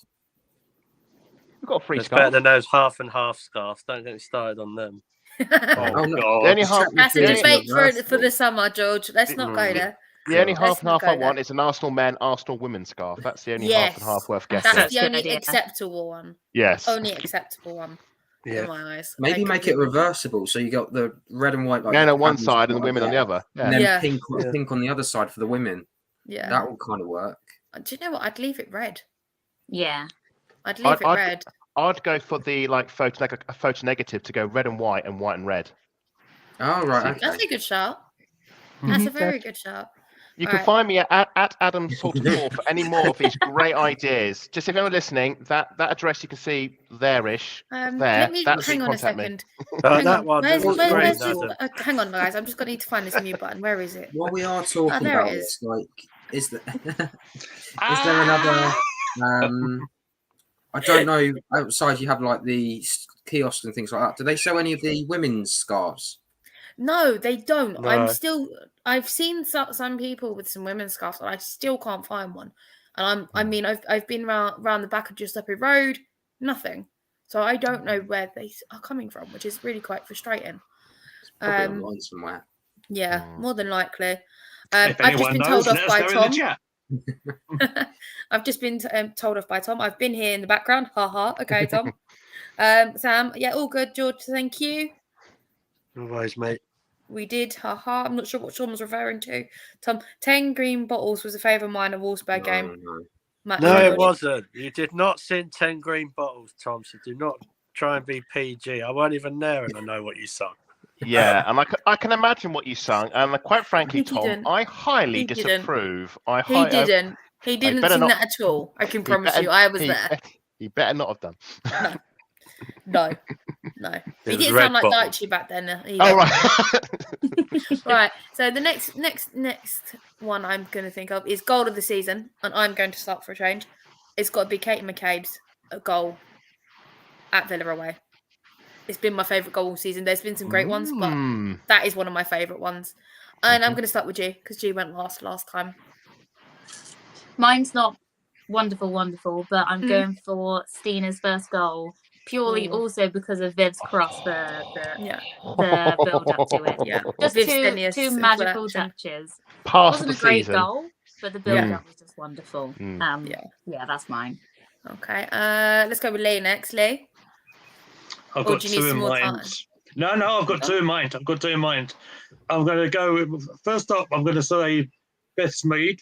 We got a free It's better scarf. than those half and half scarves. Don't get me started on them. Oh, Oh, no. God. The only half, That's a the only, debate for reversible. the summer, George. Let's not go there. the only Let's half and not half I go want there. is an Arsenal men, Arsenal women's scarf. That's the only Yes, half and half worth That's getting. That's the Good only idea. acceptable one. Yes. Only acceptable one Yeah. in my eyes. Maybe I make it completely- reversible, so you got the red and white like Men on one patterns side and the like women on the that, other. and Yeah. then Yeah. pink on the other side for the women. Yeah. That will kind of work. Do you know what? I'd leave it red. Yeah. I'd leave it I'd- red. I'd go for the like a photo negative to go red and white and red. Oh right, okay. That's a good shout. That's a very good shout. You can Alright. find me at Adam Salter for any more of these great ideas. Just if you're listening, that address you can see there-ish. There. Let me That's hang on a contact me. second. Oh, Hang that on. one Where's, was where's, great, where's Adam. hang on, guys. I'm just going to need to find this mute button. Where is it? While we are talking there about it this, is. like, is there another? I don't know. Outside, you have like the kiosks and things like that. Do they sell any of the women's scarves? No, they don't. No. I've seen some people with some women's scarves, and I still can't find one. And I've been around the back of just up a road, nothing. So I don't know where they are coming from, which is really quite frustrating. Probably online somewhere. Yeah, more than likely. If I've just anyone been knows, told off let us by know in the Tom. chat. I've just been told off by Tom. I've been here in the background. Okay, Tom. Sam, yeah, all good. George, thank you. Always, mate. We did. I'm not sure what Tom was referring to. Tom, 10 green bottles was a favourite of mine at Wolfsburg game. No. No, it wasn't. You did not sing 10 green bottles, Tom, so do not try and be PG. I weren't even there and I know what you sung. Yeah, and I can imagine what you sung, and quite frankly, He Tom, didn't. I highly He didn't. disapprove. He didn't. He didn't better sing not- that at all. I can promise better- you. I was he there. You better not have done. No. He was didn't red sound like bottle. Daichi back then. Either. Oh right. Right. So the next one I'm going to think of is goal of the season, and I'm going to start for a change. It's got to be Katie McCabe's goal at Villa away. It's been my favourite goal all season. There's been some great ones, but that is one of my favourite ones. And I'm going to start with G because G went last time. Mine's not wonderful, but I'm going for Stina's first goal purely also because of Viv's cross, the build up to it. Yeah, Just Viv's two genius magical inflection. touches. It Pass of wasn't the a great season. goal, but the build up was just wonderful. Yeah, that's mine. Okay. Let's go with Lee next. Lee. I've Or got do you need two in some more mind. time? No, I've got two in mind. I'm going to go first up. I'm going to say Beth Mead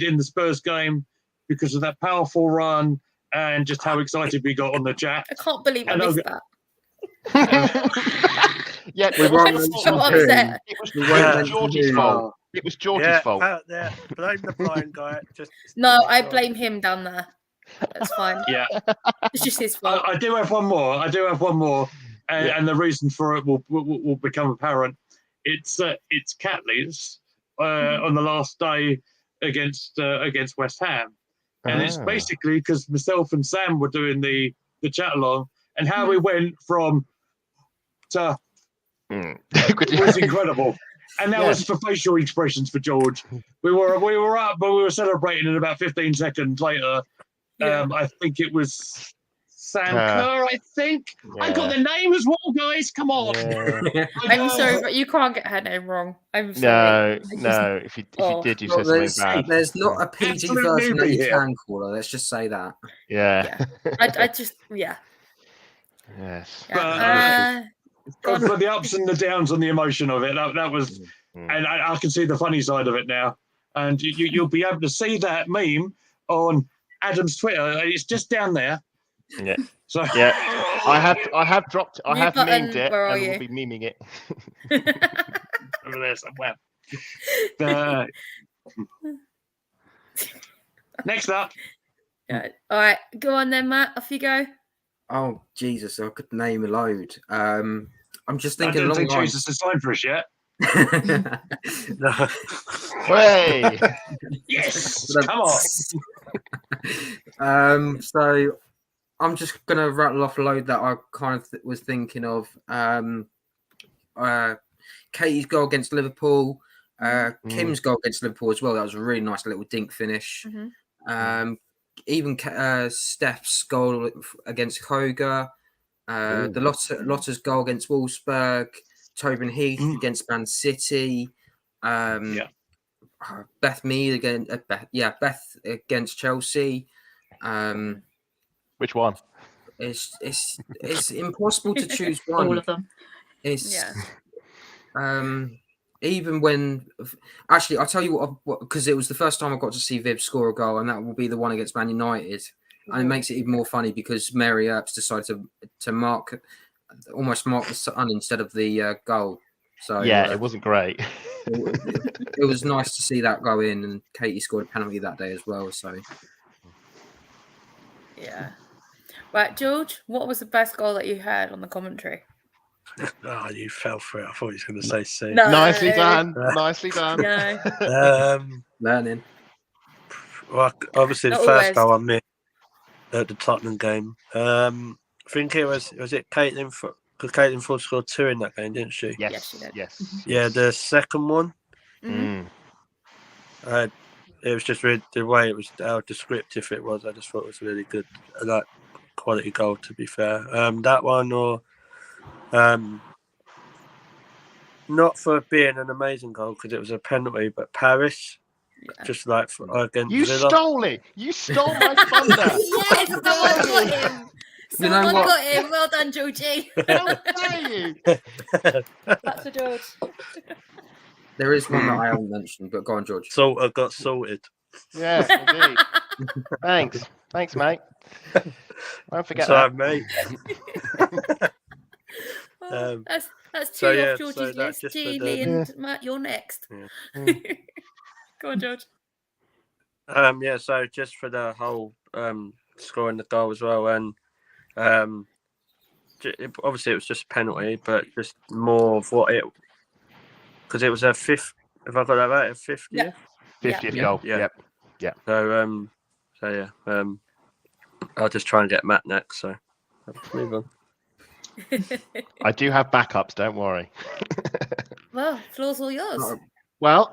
in the Spurs game because of that powerful run and just how excited we got on the chat. I can't believe I And missed I'll that. Yeah, We it won't was mention so who. upset. We won't mention George's who. fault. It was George's fault. Yeah, blame the blind guy. No, I blame him down there. That's fine. Yeah, It's just his fault. I do have one more. And the reason for it will become apparent. It's Catley's on the last day against West Ham, and it's basically because myself and Sam were doing the chat along, and how we went from to was incredible. And that was for facial expressions for George. We were up, but we were celebrating, and about 15 seconds later, I think it was Sam Kerr. I think I got the name as well, guys. Come on. Yeah. I'm sorry, but you can't get her name wrong. I'm sorry. No. If you did, you Well, said something bad. there's not a PG Absolute version that newbie you here. can call her. Let's just say that. Yeah. I just Yes. For the ups and the downs and the emotion of it, that was, and I can see the funny side of it now. And you'll be able to see that meme on Adam's Twitter. It's just down there. Yeah. So Yeah. I have dropped. I Mute have button, memed it, where are and you? we'll be memeing it. Over there somewhere. Uh, next up, Yeah. All right, go on then, Matt. Off you go. Oh Jesus, I could name a load. I'm just I thinking don't along think the lines. Jesus has signed for us yet. Hey, Yes, come on. So I'm just gonna rattle off a load that I kind of was thinking of. Katie's goal against Liverpool, Kim's goal against Liverpool as well. That was a really nice little dink finish. Even Steph's goal against Koga, the Lotta's goal against Wolfsburg, Tobin Heath against Man City, Beth Mead again, Beth against Chelsea. which one? It's impossible to choose one. All of them. It's even when actually I'll tell you what, because it was the first time I got to see Viv score a goal, and that will be the one against Man United. And it makes it even more funny because Mary Earps decided to almost mark the sun instead of the goal. So Yeah, it wasn't great. it was nice to see that go in, and Katie scored a penalty that day as well. So yeah. Right, George, what was the best goal that you heard on the commentary? Oh, you fell for it. I thought he was going to say C. No. Nicely done. Nicely done. No. learning. Well, obviously the Not first always. goal I missed at the Tottenham game. I think it was it Caitlin? Because Caitlin Ford scored 2 in that game, didn't she? Yes, Yes, she did. yes. Yeah, the second one. Mhm. It was just really the way it was, how descriptive it was. I just thought it was really good, like quality goal. To be fair, that one or not for being an amazing goal because it was a penalty, but Paris, just like against You Villa. stole it. You stole my thunder. Yes, someone got him. You know Someone what? got him. Well done, Georgie. How dare you? That's for George. There is one that I haven't mentioned, but go on, George. Salter got sorted. Yeah, indeed. Thanks, mate. Don't forget Sorry, that. mate. Well, that's 2 so, yeah, off George's so that list. just for G, the- Lee, and Matt, you're next. Yeah. Go on, George. Yeah, so just for the whole scoring the goal as well, and obviously it was just a penalty, but just more of what it, because it was a fifth. If I got that right, a 50th. Yeah. 50th goal. Yeah. Yep. So yeah, I'll just try and get Matt next. So I'll move on. I do have backups. Don't worry. Well, floor's all yours. Well,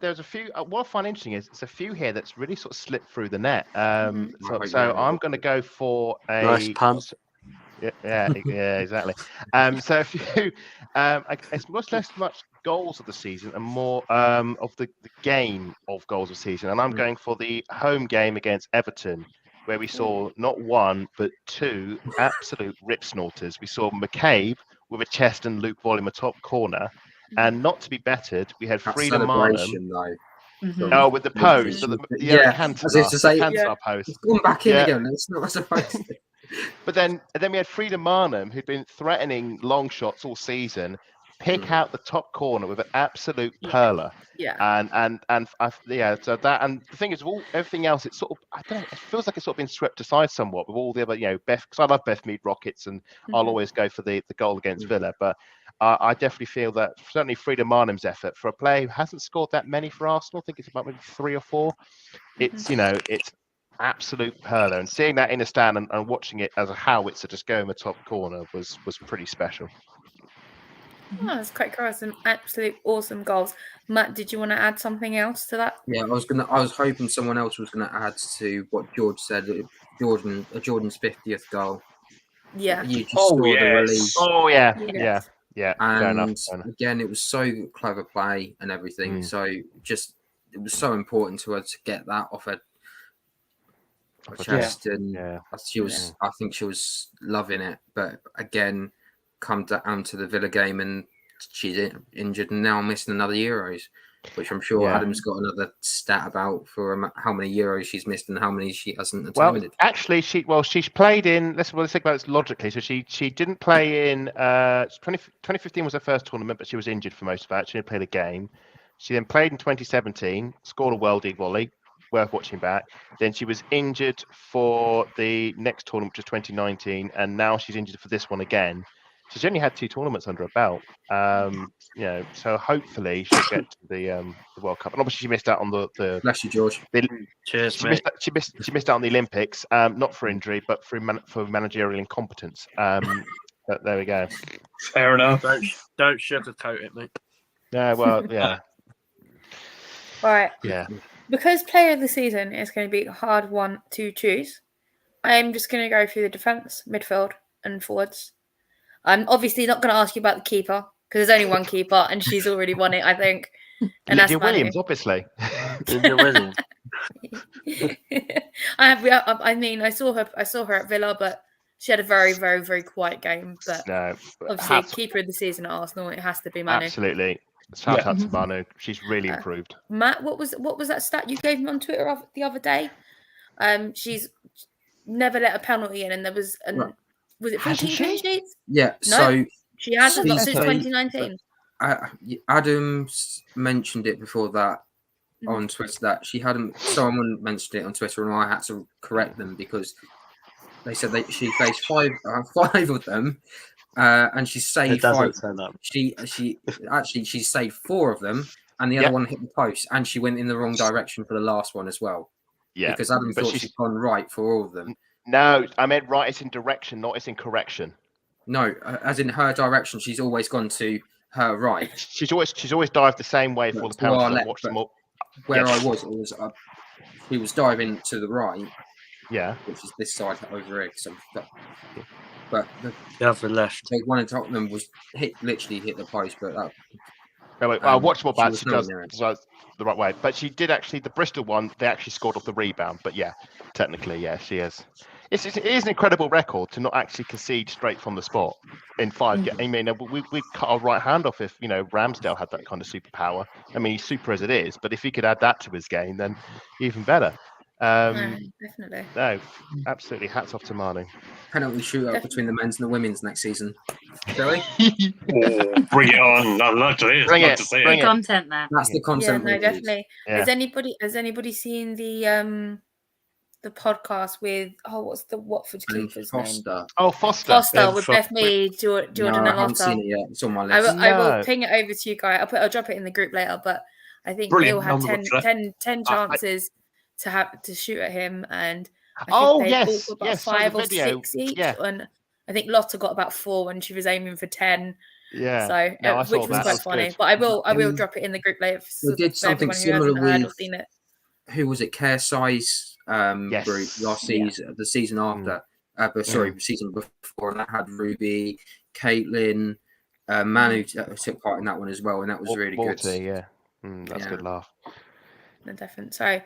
there's a few. What I find interesting is it's a few here that's really sort of slipped through the net. So I'm going to go for a Nice pun. Yeah, exactly. So a few. It's much less goals of the season and more of the game of goals of the season. And I'm going for the home game against Everton, where we saw not one but 2 absolute rip snorters. We saw McCabe with a chest and Luke Volume a top corner. And not to be bettered, we had Frida Marnham. Oh, with the pose. The Cantona pose. It's gone back in again. It's not supposed to. But then we had Frida Marnham, who'd been threatening long shots all season, pick out the top corner with an absolute perler. Yeah. So that, and the thing is, everything else, it's sort of, I don't know, it feels like it's sort of been swept aside somewhat with all the other, Beth, because I love Beth Mead Rockets, and I'll always go for the goal against Villa. But I definitely feel that certainly Frida Marnham's effort for a player who hasn't scored that many for Arsenal, I think it's about maybe 3 or 4. It's it's absolute perler, and seeing that in a stand and watching it as a howitzer just go in the top corner was pretty special. Oh, that's quite cool. Some absolute awesome goals. Matt, did you want to add something else to that? Yeah, I was hoping someone else was gonna add to what George said. Jordan's 50th goal. Yeah. You just saw the release. Oh yeah. And Fair enough. again, it was so clever play and everything. So it was so important to her to get that off her chest, and I think she was loving it. But again, come down to the Villa game, and she's injured and now missing another Euros. which I'm sure Yeah. Adam's got another stat about for how many Euros she's missed and how many she hasn't Well, attended. actually, she's played in. Let's think about this logically. So she didn't play in. 2015 was her first tournament, but she was injured for most of it. She didn't play the game. She then played in 2017, scored a worldie volley, worth watching back. Then she was injured for the next tournament, which was 2019, and now she's injured for this one again. So she's only had 2 tournaments under her belt. So hopefully she'll get to the World Cup. And obviously she missed out on the Bless you, George. Cheers, she mate. missed out on the Olympics, not for injury, but for managerial incompetence. But there we go. Fair enough. Don't sugarcoat it, mate. Yeah, well, yeah, Right. yeah. Because player of the season is going to be a hard one to choose, I am just going to go through the defence, midfield, and forwards. I'm obviously not going to ask you about the keeper because there's only one keeper and she's already won it, I think. And Lydia that's Manu. Williams, obviously. Lydia Williams. I saw her at Villa, but she had a very, very, very quiet game. But No, obviously, keeper of the season at Arsenal, it has to be Manu. absolutely. Shout out to Manu. She's really improved. Matt, what was that stat you gave me on Twitter the other day? She's never let a penalty in, and there was was it 14 clean sheets? Yeah, No, so she hasn't got since so- 2019. Adams mentioned it before that on Twitter that she hadn't. Someone mentioned it on Twitter, and I had to correct them because they said she faced five of them, and she saved It doesn't 5. turn up. She saved 4 of them, and the other one hit the post, and she went in the wrong direction for the last one as well. Yeah, because Adam thought she'd gone right for all of them. No, I meant right. It's in direction, not it's in correction. No, as in her direction, she's always gone to her right. She's always dived the same way for the penalty. I was she was diving to the right. Yeah, which is this side over here. So, but the other left. The one in Tottenham literally hit the post, but I'll watch more back. She does the right way, but she did actually. The Bristol one, they actually scored off the rebound. But yeah, technically, yeah, she is. It is an incredible record to not actually concede straight from the spot in 5. I mean, we cut our right hand off if Ramsdale had that kind of superpower. I mean, he's super as it is, but if he could add that to his game, then even better. Definitely. No, absolutely. Hats off to Manu. Penalty shootout between the men's and the women's next season. Shall we? Bring it on! I'd love to hear. Bring it. Content there. That's the content. Yeah, no, definitely. Yeah. Has anybody seen the podcast with what's the Watford keeper's name? Oh, Foster. Foster with Beth Mead, Jordan no, and I haven't Lotta. seen it yet. It's on my list. I will ping it over to you guys. I'll drop it in the group later. But I think they all had 10 chances to shoot at him, and I think they all got about 5 or 6 each. Yeah. And I think Lotta got about 4 when she was aiming for 10. Yeah. So which was quite funny. Good. But I will drop it in the group later. We did something similar with who was it? Care Size group last season, the season after. Season before, and that had Ruby, Caitlin, Manu took part in that one as well, and that was really good. Yeah, that's a good laugh. No, definitely. Sorry.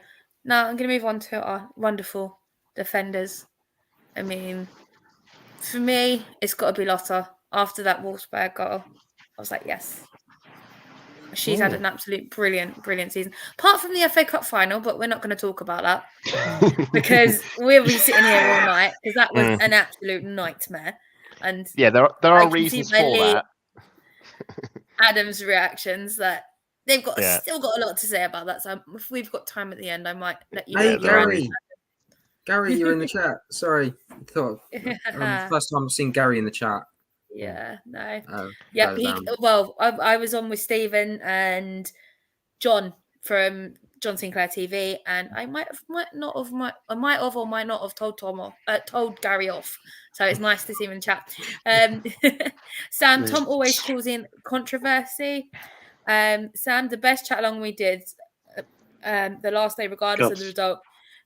Now I'm going to move on to our wonderful defenders. I mean, for me, it's got to be Lotta. After that Wolfsburg goal, I was like, yes. She's had an absolute brilliant season. Apart from the FA Cup final, but we're not going to talk about that because we'll be sitting here all night because that was an absolute nightmare. And yeah, there are reasons for that. Adam's reactions that they've still got a lot to say about that. So if we've got time at the end, I might let you. Hey, Gary, you're in the chat. Sorry, first time I've seen Gary in the chat. Yeah, no. Oh, I was on with Stephen and John from John Sinclair TV, and I might or might not have told Gary off. So it's nice to see him in chat. Sam, Tom always calls in controversy. Sam, the best chat along we did the last day, regardless of the result,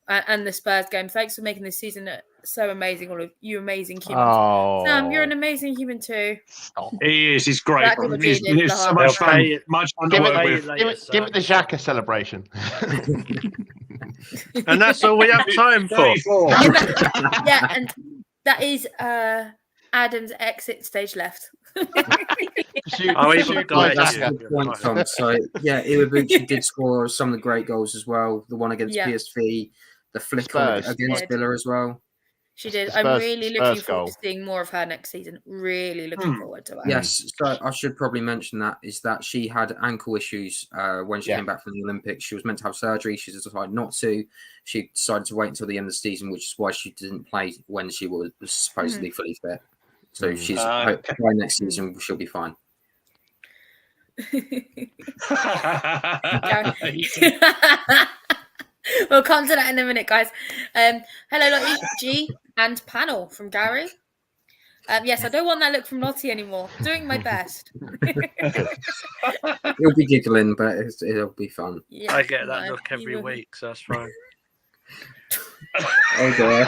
and the Spurs game. Thanks for making this season so amazing, all of you amazing humans. Oh. Sam, you're an amazing human too. He is. He's great. He's so much fun. Much fun to work with. Give it the Xhaka celebration. And that's all we have time for. Yeah, and that is Adam's exit stage left. Oh, even shoot Guy, That's yeah. a good point, Tom. So, yeah, Iwabuchi did score some of the great goals as well. The one against PSV, the flick on Spurs. against Villa as well. She did. The I'm Spurs- really Spurs looking forward goal. to seeing more of her next season. Really looking forward to it. Yes, so I should probably mention that she had ankle issues when she came back from the Olympics. She was meant to have surgery. She decided not to. She decided to wait until the end of the season, which is why she didn't play when she was supposedly fully fit. So she's by next season she'll be fine. We'll come to that in a minute, guys. Hello, Lottie, G, and panel from Gary. Yes, I don't want that look from Lottie anymore. Doing my best. He'll be giggling, but it'll be fun. Yeah, I get that look every week, so that's fine. Oh dear.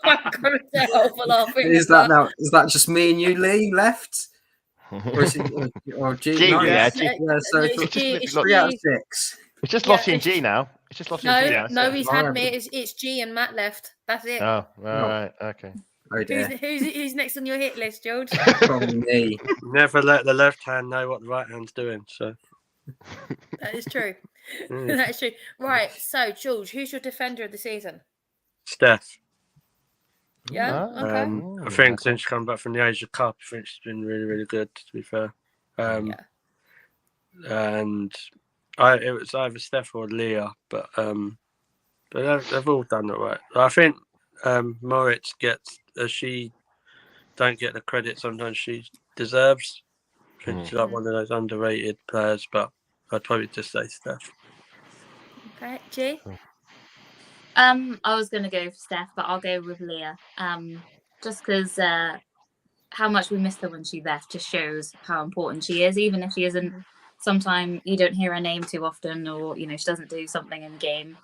I'm gonna tell for laughing. Is that just me and you, Lee, left? Or is it G? G, No, yeah, G. G. Yeah, so It's 3 out of 6. It's just Lottie and G now. It's just Lottie and G now. No, he's had me. It's G and Matt left. That's it. Oh, all right, okay. Oh dear. Who's next on your hit list, George? Probably me. Never let the left hand know what the right hand's doing. So That is true. That is true. Right. So, George, who's your defender of the season? Steph. Yeah. Okay. I think since she's come back from the Asia Cup, I think she's been really, really good. To be fair, and it was either Steph or Leah, but they've all done it right. I think Moritz gets she don't get the credit sometimes she deserves. I think she's like one of those underrated players, but I'd probably just say Steph. Okay, G. I was going to go for Steph, but I'll go with Leah. Just because how much we missed her when she left just shows how important she is, even if she isn't. Sometimes you don't hear her name too often, or she doesn't do something in the game.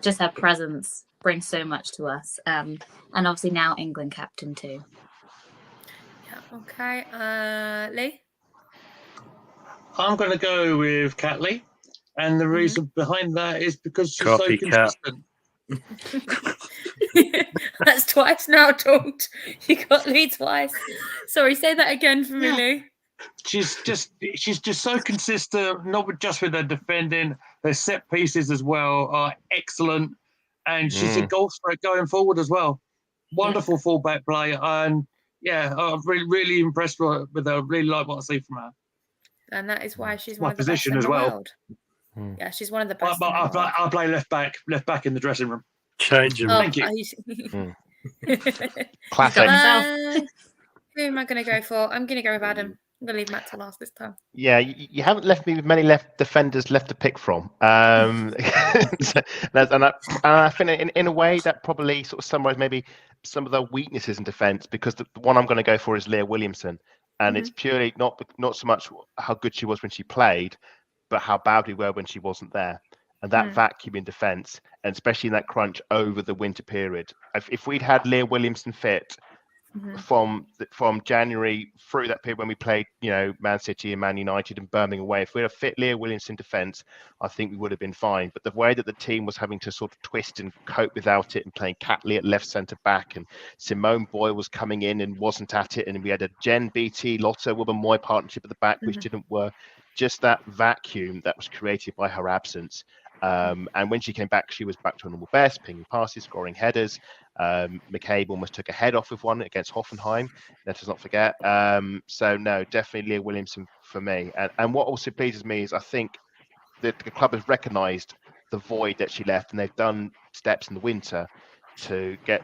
Just her presence brings so much to us. And obviously now England captain too. Yeah. Okay. Lee. I'm going to go with Cat Lee, and the reason behind that is because she's so consistent. That's twice now, George. You got Lee twice. Sorry, say that again for me, Lee. She's just so consistent, not just with her defending, her set pieces as well are excellent, and she's a goal threat going forward as well. Wonderful fullback play, and I'm really impressed with her. Really like what I see from her. And that is why she's My one of the position best in as the well. world. Yeah, she's one of the best. But I play left back in the dressing room. Change him. Thank you. Classic. Who am I going to go for? I'm going to go with Adam. I'm going to leave Matt to last this time. Yeah, you haven't left me with many defenders left to pick from. And I think in a way that probably sort of summarised maybe some of the weaknesses in defence, because the one I'm going to go for is Leah Williamson. And it's purely not so much how good she was when she played, but how bad we were when she wasn't there. And that vacuum in defence, and especially in that crunch over the winter period. If we'd had Leah Williamson fit from January through that period when we played, Man City and Man United and Birmingham away, if we had a fit Leah Williamson defence, I think we would have been fine. But the way that the team was having to sort of twist and cope without it, and playing Cat Lee at left centre back, and Simone Boyle was coming in and wasn't at it, and we had a Jen BT Lotte Wilbur-Moy partnership at the back which didn't work. Just that vacuum that was created by her absence. And when she came back, she was back to her normal best, pinging passes, scoring headers. McCabe almost took a head off with one against Hoffenheim. Let us not forget. So no, definitely Leah Williamson for me. And what also pleases me is I think that the club has recognised the void that she left, and they've done steps in the winter to get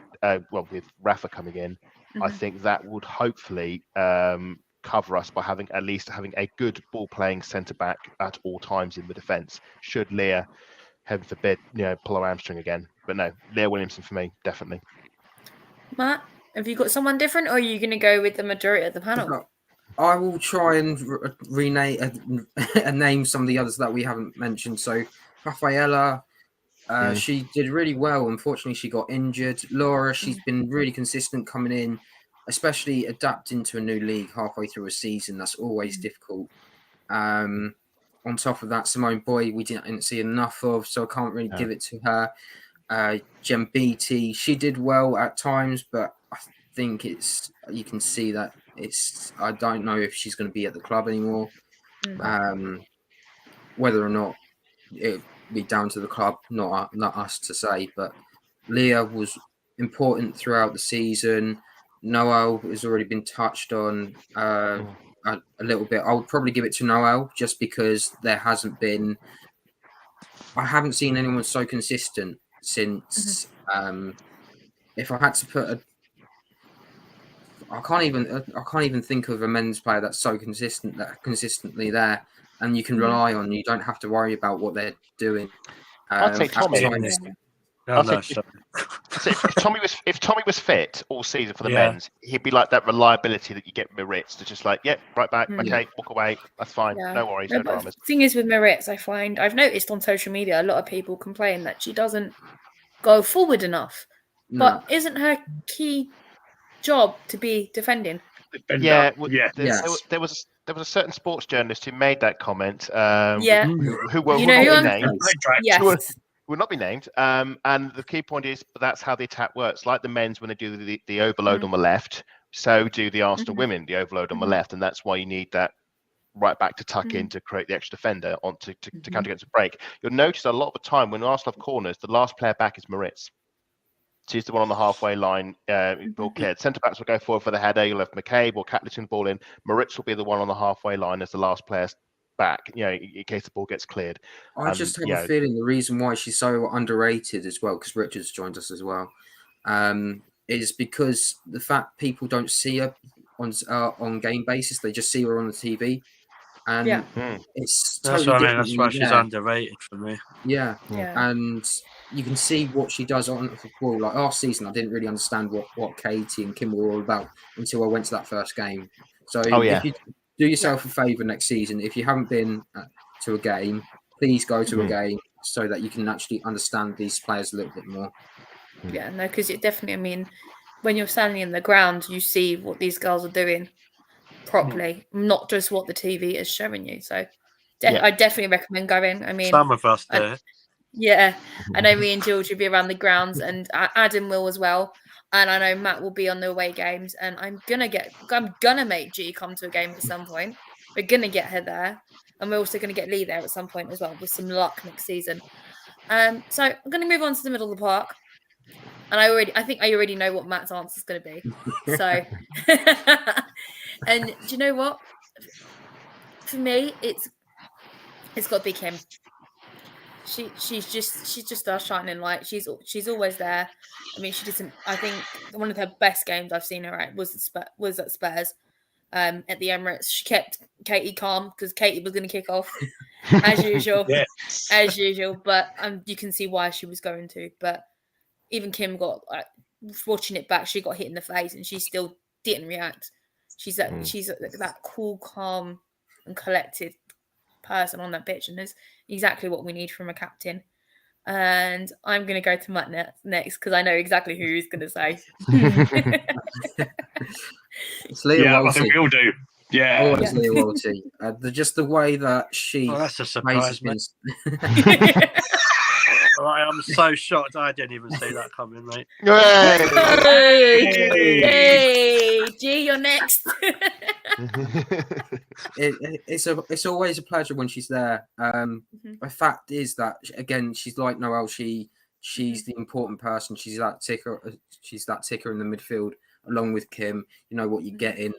with Rafa coming in. I think that would hopefully cover us by having a good ball playing centre back at all times in the defence, should Leah, heaven forbid, pull her hamstring again. But no, Leah Williamson for me, definitely. Matt, have you got someone different, or are you going to go with the majority of the panel? I will try and rename and name some of the others that we haven't mentioned. So Rafaela, she did really well. Unfortunately, she got injured. Laura, she's been really consistent coming in, especially adapting to a new league halfway through a season. That's always difficult. On top of that, Simone Boy, we didn't see enough of, so I can't really give it to her. Jem Beattie, she did well at times, but I think you can see that I don't know if she's going to be at the club anymore. Whether or not it be down to the club, not us to say. But Leah was important throughout the season. Noel has already been touched on a little bit. I would probably give it to Noel just because there hasn't been. I haven't seen anyone so consistent since. If I had to put I can't even think of a men's player that's so consistently there, and you can rely on. You don't have to worry about what they're doing. I'd say Tommy. If Tommy was fit all season for the men's, he'd be like that reliability that you get with Maritz. To just like, right back, okay, walk away, that's fine, no worries, no dramas. The thing is with Maritz, I've noticed on social media a lot of people complain that she doesn't go forward enough. But isn't her key job to be defending? There was a certain sports journalist who made that comment. Who will not be named. Yes. Will not be named. And the key point is that's how the attack works. Like the men's when they do the overload on the left, so do the Arsenal women the overload on the left, and that's why you need that right back to tuck in to create the extra defender to counter against a break. You'll notice a lot of the time when Arsenal have corners, the last player back is Maritz. She's the one on the halfway line, ball cleared. Centre backs will go forward for the header. You'll have McCabe or Catlett in the ball in. Maritz will be the one on the halfway line as the last player back, in case the ball gets cleared. I just have a feeling the reason why she's so underrated as well, because Richard's joined us as well, is because the fact people don't see her on game basis. They just see her on the TV. And it's totally that's what I mean. That's why she's underrated for me. Yeah. And you can see what she does on the ball. Like last season, I didn't really understand what Katie and Kim were all about until I went to that first game. So if you do yourself a favour next season, if you haven't been to a game, please go to a game so that you can actually understand these players a little bit more. Yeah, no, because it definitely, I mean, when you're standing in the ground, you see what these girls are doing properly, not just what the TV is showing you. So I definitely recommend going. I mean, some of us do. I know me and George will be around the grounds, and Adam will as well. And I know Matt will be on the away games, and I'm gonna make G come to a game at some point. We're gonna get her there, and we're also gonna get Lee there at some point as well, with some luck next season. So I'm gonna move on to the middle of the park, and I think I already know what Matt's answer is gonna be. So, and do you know what? For me, it's got to be Kim. She's just our shining light. She's always there. I mean, she doesn't. I think one of her best games I've seen her at was at Spurs, at the Emirates. She kept Katie calm because Katie was going to kick off as usual, as usual. But you can see why she was going to. But even Kim got watching it back. She got hit in the face and she still didn't react. She's that cool, calm, and collected person on that pitch, and is exactly what we need from a captain. And I'm going to go to Matt next because I know exactly who he's going to say. It's Leah Walty. I think we all do. Yeah, it's Leah Walty. Just the way that she. Oh, that's a surprise, man. I'm so shocked. I didn't even see that coming, mate. Hey, G, you're next. It's always a pleasure when she's there. The fact is that again, she's like Noel. She's the important person. She's that ticker. She's that ticker in the midfield, along with Kim. You know what you're getting,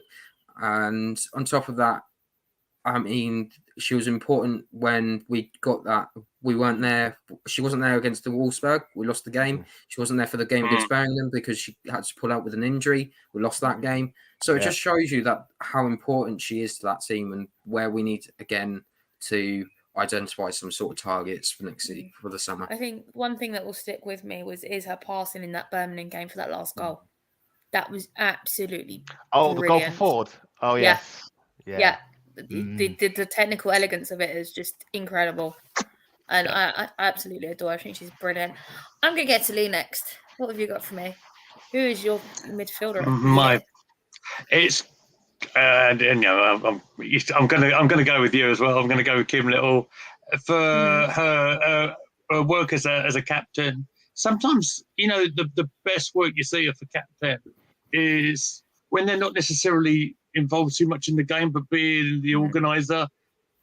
and on top of that, I mean, she was important when we got that. We weren't there. She wasn't there against the Wolfsburg. We lost the game. She wasn't there for the game against Birmingham because she had to pull out with an injury. We lost that game. So it just shows you that how important she is to that team and where we need again to identify some sort of targets for next season, for the summer. I think one thing that will stick with me is her passing in that Birmingham game for that last goal. That was absolutely brilliant. The goal for Ford. Oh yes. Yeah. The technical elegance of it is just incredible. And I absolutely adore her. I think she's brilliant. I'm going to get to Lee next. What have you got for me? Who is your midfielder? It's I'm going to go with you as well. I'm going to go with Kim Little for her work as a captain. Sometimes, the best work you see of a captain is when they're not necessarily involved too much in the game, but being the organizer.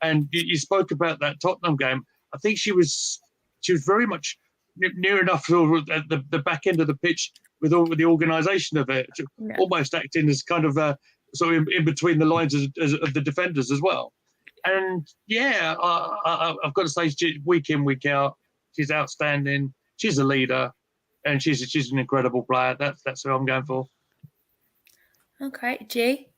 And you spoke about that Tottenham game. I think she was very much near enough to the back end of the pitch with the organisation of it, almost acting as kind of sort of in between the lines of the defenders as well. And I've got to say, week in, week out, she's outstanding. She's a leader, and she's an incredible player. That's who I'm going for. Okay, G.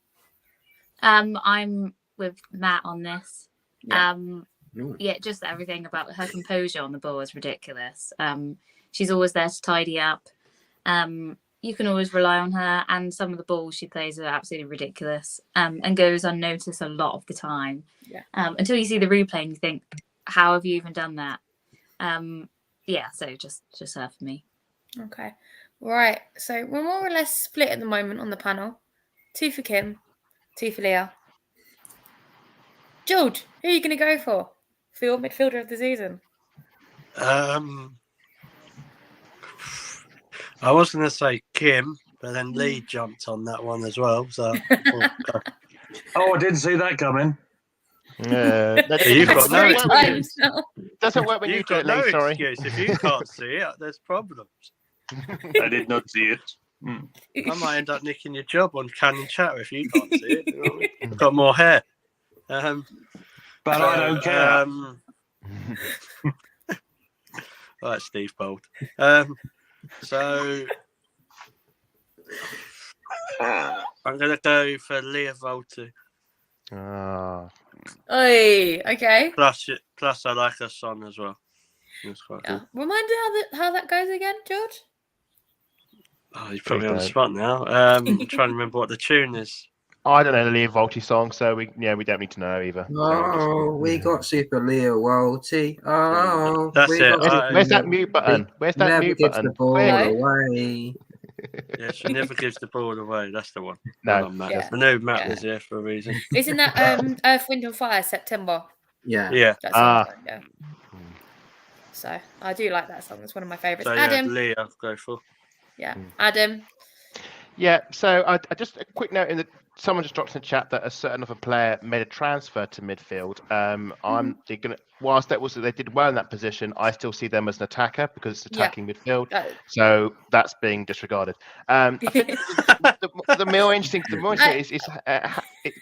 I'm with Matt on this. Yeah. Just everything about her composure on the ball is ridiculous. She's always there to tidy up. You can always rely on her, and some of the balls she plays are absolutely ridiculous, and goes unnoticed a lot of the time. Yeah. Until you see the replay and you think, how have you even done that? So just her for me. Okay. Right. So we're more or less split at the moment on the panel. 2 for Kim, 2 for Leah. George, who are you going to go for? Field midfielder of the season. I was going to say Kim, but then Lee jumped on that one as well. So, I didn't see that coming. You've got no excuse. Doesn't work when You've you do got it, no Lee. Sorry. excuse. If you can't see it, there's problems. I did not see it. I might end up nicking your job on Cannon Chatter if you can't see it. You know what I mean? Got more hair. But I don't care. Right, Steve Bold. So I'm going to go for Leah Volti. Oy, okay. Plus, I like her song as well. It's quite Yeah. cool. Remind me how that goes again, George? Oh, you put me on the spot now. I'm trying to remember what the tune is. I don't know the Leah Volti song, so we don't need to know either. Oh, we got Super Leah Volti. Oh, That's it. Where's that mute button? Where's that never mute gives button? the ball away. Yeah, she never gives the ball away. That's the one. No. Well, Matt. Yeah. I knew Matt was here for a reason. Isn't that Earth, Wind and Fire, September? Yeah. Yeah. That's yeah. So I do like that song. It's one of my favourites. So Adam. Leah, I'll go for. Yeah. Adam. Yeah, so I just a quick note in the someone just dropped in the chat that a certain other player made a transfer to midfield. I'm gonna whilst they did well in that position, I still see them as an attacker because it's attacking midfield. So that's being disregarded. I think the more interesting is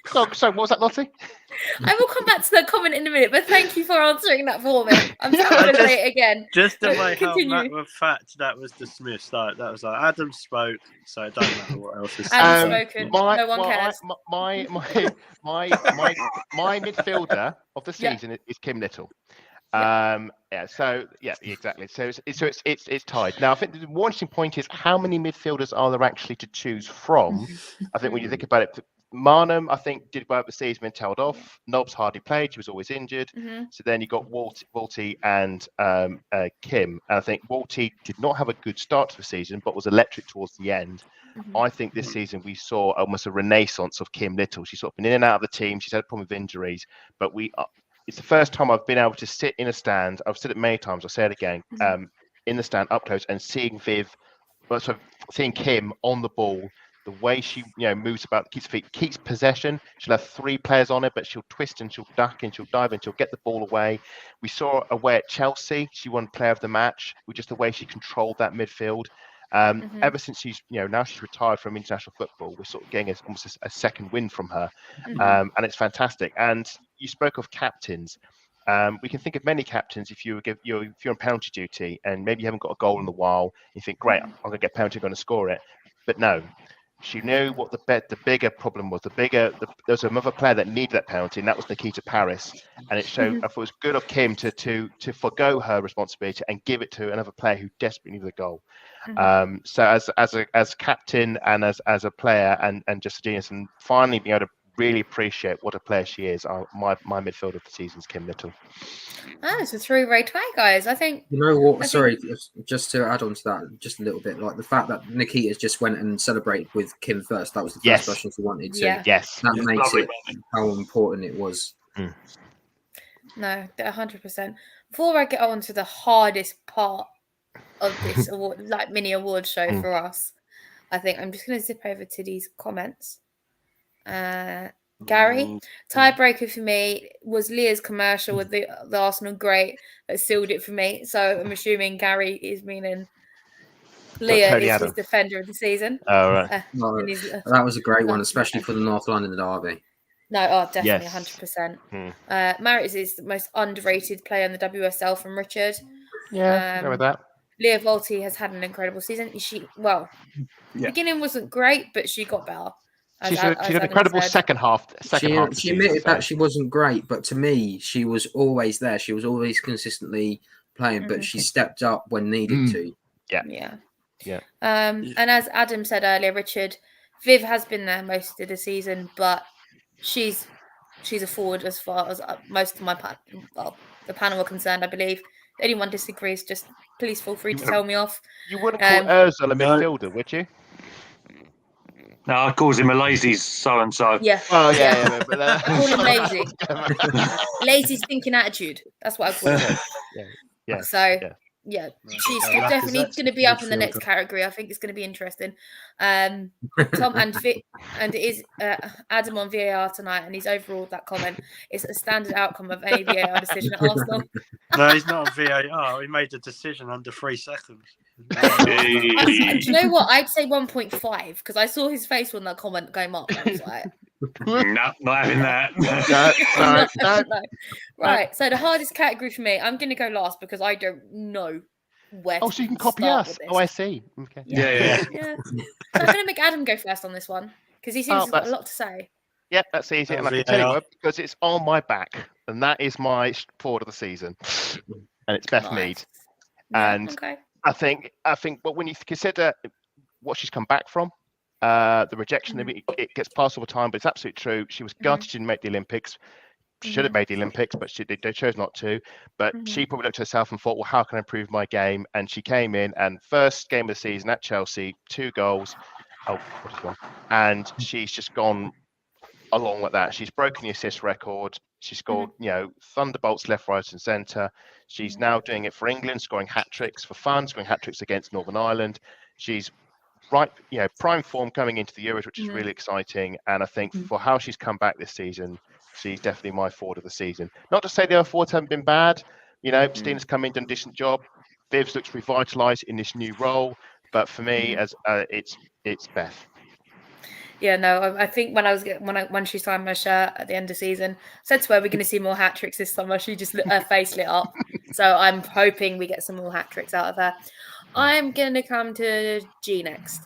sorry, what was that, Lottie? I will come back to that comment in a minute, but thank you for answering that for me. I'm still going to say it again. Just the way Continue. how matter of fact that was dismissed. Like, that was like Adam spoke, so it doesn't matter what else is Adam said. spoken. No one cares. My midfielder of the season is Kim Little. Exactly. So it's tied. Now I think the more interesting point is how many midfielders are there actually to choose from? I think when you think about it, Marnham, I think, did well at the season, been tailed off. Nobbs hardly played; she was always injured. So then you got Walty and Kim. And I think Walty did not have a good start to the season, but was electric towards the end. I think this season we saw almost a renaissance of Kim Little. She's sort of been in and out of the team. She's had a problem with injuries, but it's the first time I've been able to sit in a stand. I've said it many times. I'll say it again. In the stand up close and seeing seeing Kim on the ball. The way she, moves about, keeps feet, keeps possession. She'll have 3 players on her, but she'll twist and she'll duck and she'll dive and she'll get the ball away. We saw her away at Chelsea. She won Player of the Match with just the way she controlled that midfield. Ever since she's, now she's retired from international football, we're sort of getting almost a second win from her, and it's fantastic. And you spoke of captains. We can think of many captains if you're on penalty duty and maybe you haven't got a goal in a while. You think, great, I'm going to get penalty, I'm going to score it, but no. She knew what the bigger problem was. There was another player that needed that penalty, and that was Nikita Paris. And it showed. I thought it was good of Kim to forgo her responsibility and give it to another player who desperately needed a goal. So as captain and as a player and just a genius, and finally being able to really appreciate what a player she is. My midfielder of the season is Kim Little. It's a 3-way tie, guys. I think. You know what? Just to add on to that, just a little bit, like the fact that Nikita just went and celebrated with Kim first. That was the first person she wanted to. Yeah. Yes. That makes it how important it was. No, 100%. Before I get on to the hardest part of this award, mini award show for us, I think I'm just going to zip over to these comments. Gary. Tiebreaker for me was Leah's commercial with the Arsenal great that sealed it for me. So I'm assuming Gary is meaning Leah Tony is Adam. his defender of the season. Oh, right. No, and he's, that was a great one, especially for the North London derby. No, definitely, Yes. 100%. Marit is the most underrated player in the WSL from Richard. Yeah, go with that. Leah Volti has had an incredible season. Beginning wasn't great, but she got better. She's an incredible second half. She admitted that she wasn't great, but to me, she was always there. She was always consistently playing, but she stepped up when needed to. Yeah. And as Adam said earlier, Richard, Viv has been there most of the season, but she's a forward as far as most of my the panel are concerned, I believe. If anyone disagrees, just please feel free to tell me off. You wouldn't call Ozil a midfielder, would you? No, I calls him a lazy so-and-so. Yeah. Oh, yeah. But, I call him lazy. Lazy thinking attitude. That's what I call him. Yeah. So, she's definitely going to be up in the next category. I think it's going to be interesting. Tom and it is Adam on VAR tonight, and he's overruled that comment. It's a standard outcome of any VAR decision at Arsenal. No, he's not on VAR. He made a decision under 3 seconds. Do you know what? I'd say 1.5 because I saw his face when that comment came up. I was like, no, not having that. No. Right. So the hardest category for me, I'm going to go last because I don't know where. So you can copy us. Oh, I see. Okay. Yeah. So I'm going to make Adam go first on this one because he seems to have got a lot to say. Yeah, that's easy. And I can tell you what, because it's on my back, and that is my forward of the season, and it's Beth Mead. And I think, but when you consider what she's come back from, the rejection, it gets passed all the time, but it's absolutely true. She was gutted she didn't make the Olympics. She should have made the Olympics, but they chose not to. But she probably looked at herself and thought, well, how can I improve my game? And she came in, and first game of the season at Chelsea, 2 goals. Oh, what is wrong? And she's just gone along with that. She's broken the assist record. She scored, thunderbolts left, right, and centre. She's now doing it for England, scoring hat tricks for fun, scoring hat tricks against Northern Ireland. She's prime form coming into the Euros, which is really exciting. And I think for how she's come back this season, she's definitely my forward of the season. Not to say the other forwards haven't been bad. Stina's come in, done a decent job. Vivs looks revitalised in this new role. But for me, it's Beth. Yeah, no, I think when she signed my shirt at the end of season, I said to her, we're going to see more hat tricks this summer. She just her face lit up. So I'm hoping we get some more hat tricks out of her. I'm going to come to G next.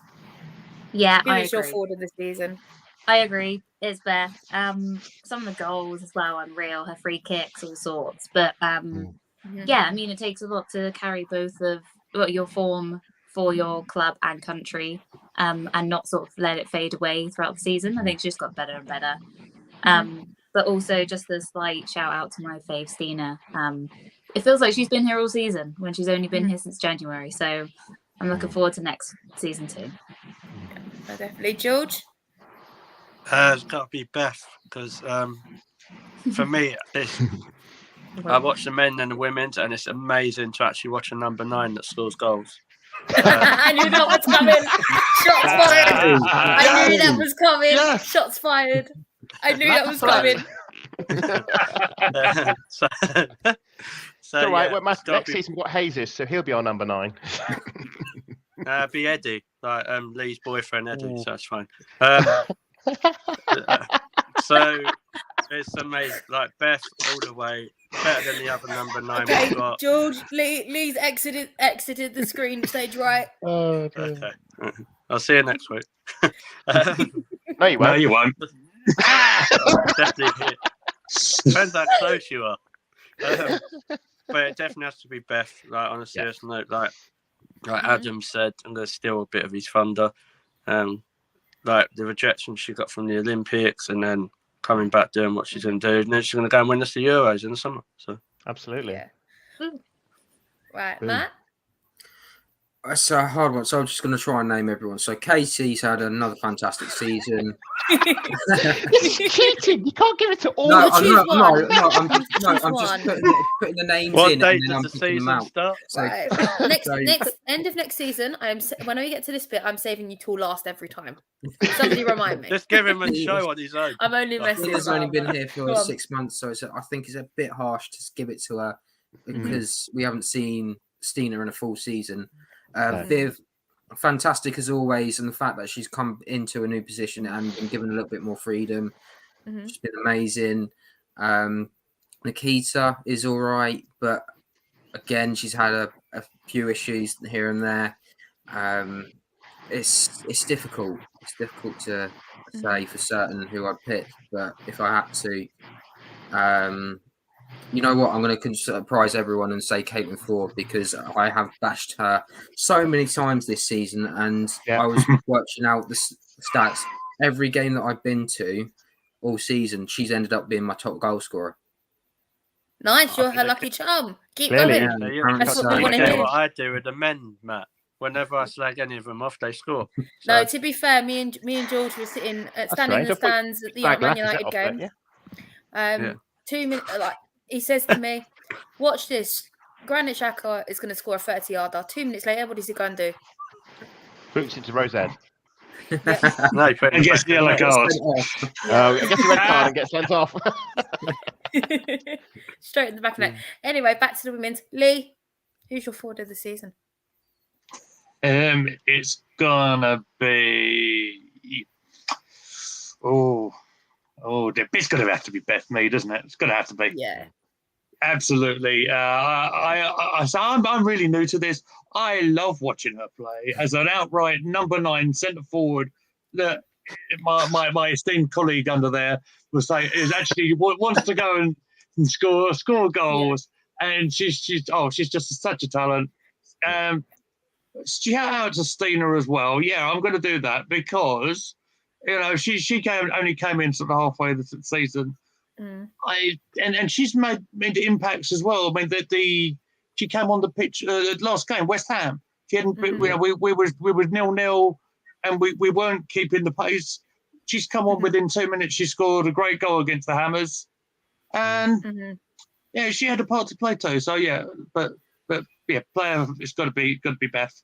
Yeah, Finish your forward of the season. I agree. It's Beth. Some of the goals as well, unreal. Her free kicks, all sorts. But it takes a lot to carry both of your form for your club and country, and not sort of let it fade away throughout the season. I think she's got better and better. But also just a slight shout out to my fave, Stina. It feels like she's been here all season when she's only been here since January. So I'm looking forward to next season too. Yeah, definitely. George? It's got to be Beth because for me, I watch the men and the women's, and it's amazing to actually watch a number 9 that scores goals. I knew that was coming. Shots fired. I knew that was coming. Yes. Shots fired. I knew that was coming. Next season, what Hayes is, so he'll be our number 9. Be Eddie, like Lee's boyfriend Eddie, so that's fine. So it's amazing, like Beth all the way, better than the other number 9 we've got. George, Lee's exited the screen stage right. Okay. I'll see you next week. No, you won't. No, you won't. Definitely hit. Depends how close you are. But it definitely has to be Beth. Like on a serious note, like Adam said, and there's still a bit of his thunder. Like the rejection she got from the Olympics, and then coming back doing what she's going to do, and then she's going to go and win us the Euros in the summer. So absolutely, Right, Matt. It's a hard one, so I'm just going to try and name everyone. So Casey's had another fantastic season. This is cheating. You can't give it to all. No, Well, choose one. I'm just Choose putting one. the names What in, date and then I'm does the picking them season out. start? So, Right. Next end of next season, when we get to this bit, I'm saving you till last every time. Somebody remind me. Just give him a show on his own. I'm only messing. Stina's only been here for Go on. 6 months, so I think it's a bit harsh to give it to her Mm. because we haven't seen Stina in a full season. No. Viv, fantastic as always, and the fact that she's come into a new position and been given a little bit more freedom, Mhm. she's been amazing. Nikita is all right, but again, she's had a few issues here and there. It's difficult. It's difficult to say for certain who I'd pick, but if I had to, you know what? I'm going to surprise everyone and say Caitlin Ford because I have bashed her so many times this season, and Yeah. I was watching out the stats. Every game that I've been to all season, she's ended up being my top goal scorer. Nice, you're her lucky charm. Keep Clearly. going. Yeah, apparently That's so. what we wanna You get hear. what I do with the men, Matt. Whenever I slag any of them off, they score. No, So, to be fair, me and George were standing in strange. the I thought stands at the Slag Man Lappy set United off game. it, yeah. Yeah. 2 minutes, like he says to me, "Watch this. Granit Xhaka is going to score a 30-yarder." 2 minutes later, what does he go and do? Boots into Rosehead. no, you put And it gets back the in yellow there. card. Gets a red card and gets sent off. Straight in the back of the net. Anyway, back to the women's. Lee, who's your forward of the season? It's gonna be it's gonna have to be Beth Mead, isn't it? It's gonna have to be. Yeah. Absolutely. I'm really new to this. I love watching her play as an outright number 9 centre forward. That my esteemed colleague under there will say is actually wants to go and score goals, and she's just such a talent. Shout out to Stina as well. Yeah, I'm going to do that because she only came in sort of halfway the season. And she's made impacts as well. I mean, she came on the pitch last game, West Ham. She hadn't. We was 0-0, and we weren't keeping the pace. She's come on within 2 minutes. She scored a great goal against the Hammers, and yeah, she had a part to play too. So yeah, but yeah, player, it's got to be Beth.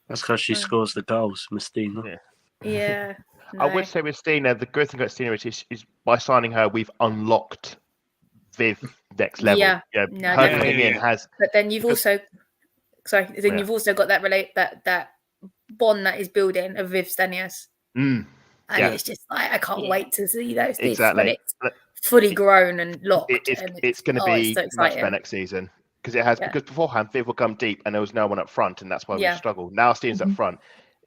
That's because she scores the goals, Miss Stina. Yeah. I would say with Stina, the good thing about Stina is by signing her, we've unlocked Viv next level. Yeah. Her Definitely. coming in has. But then you've also, you've also got that bond that is building of Viv Stenius. And it's just like, I can't wait to see those things when it's fully grown and locked. It's going to be so much better next season. Because it has, because beforehand Viv will come deep and there was no one up front, and that's why we struggled. Now Stina's up front.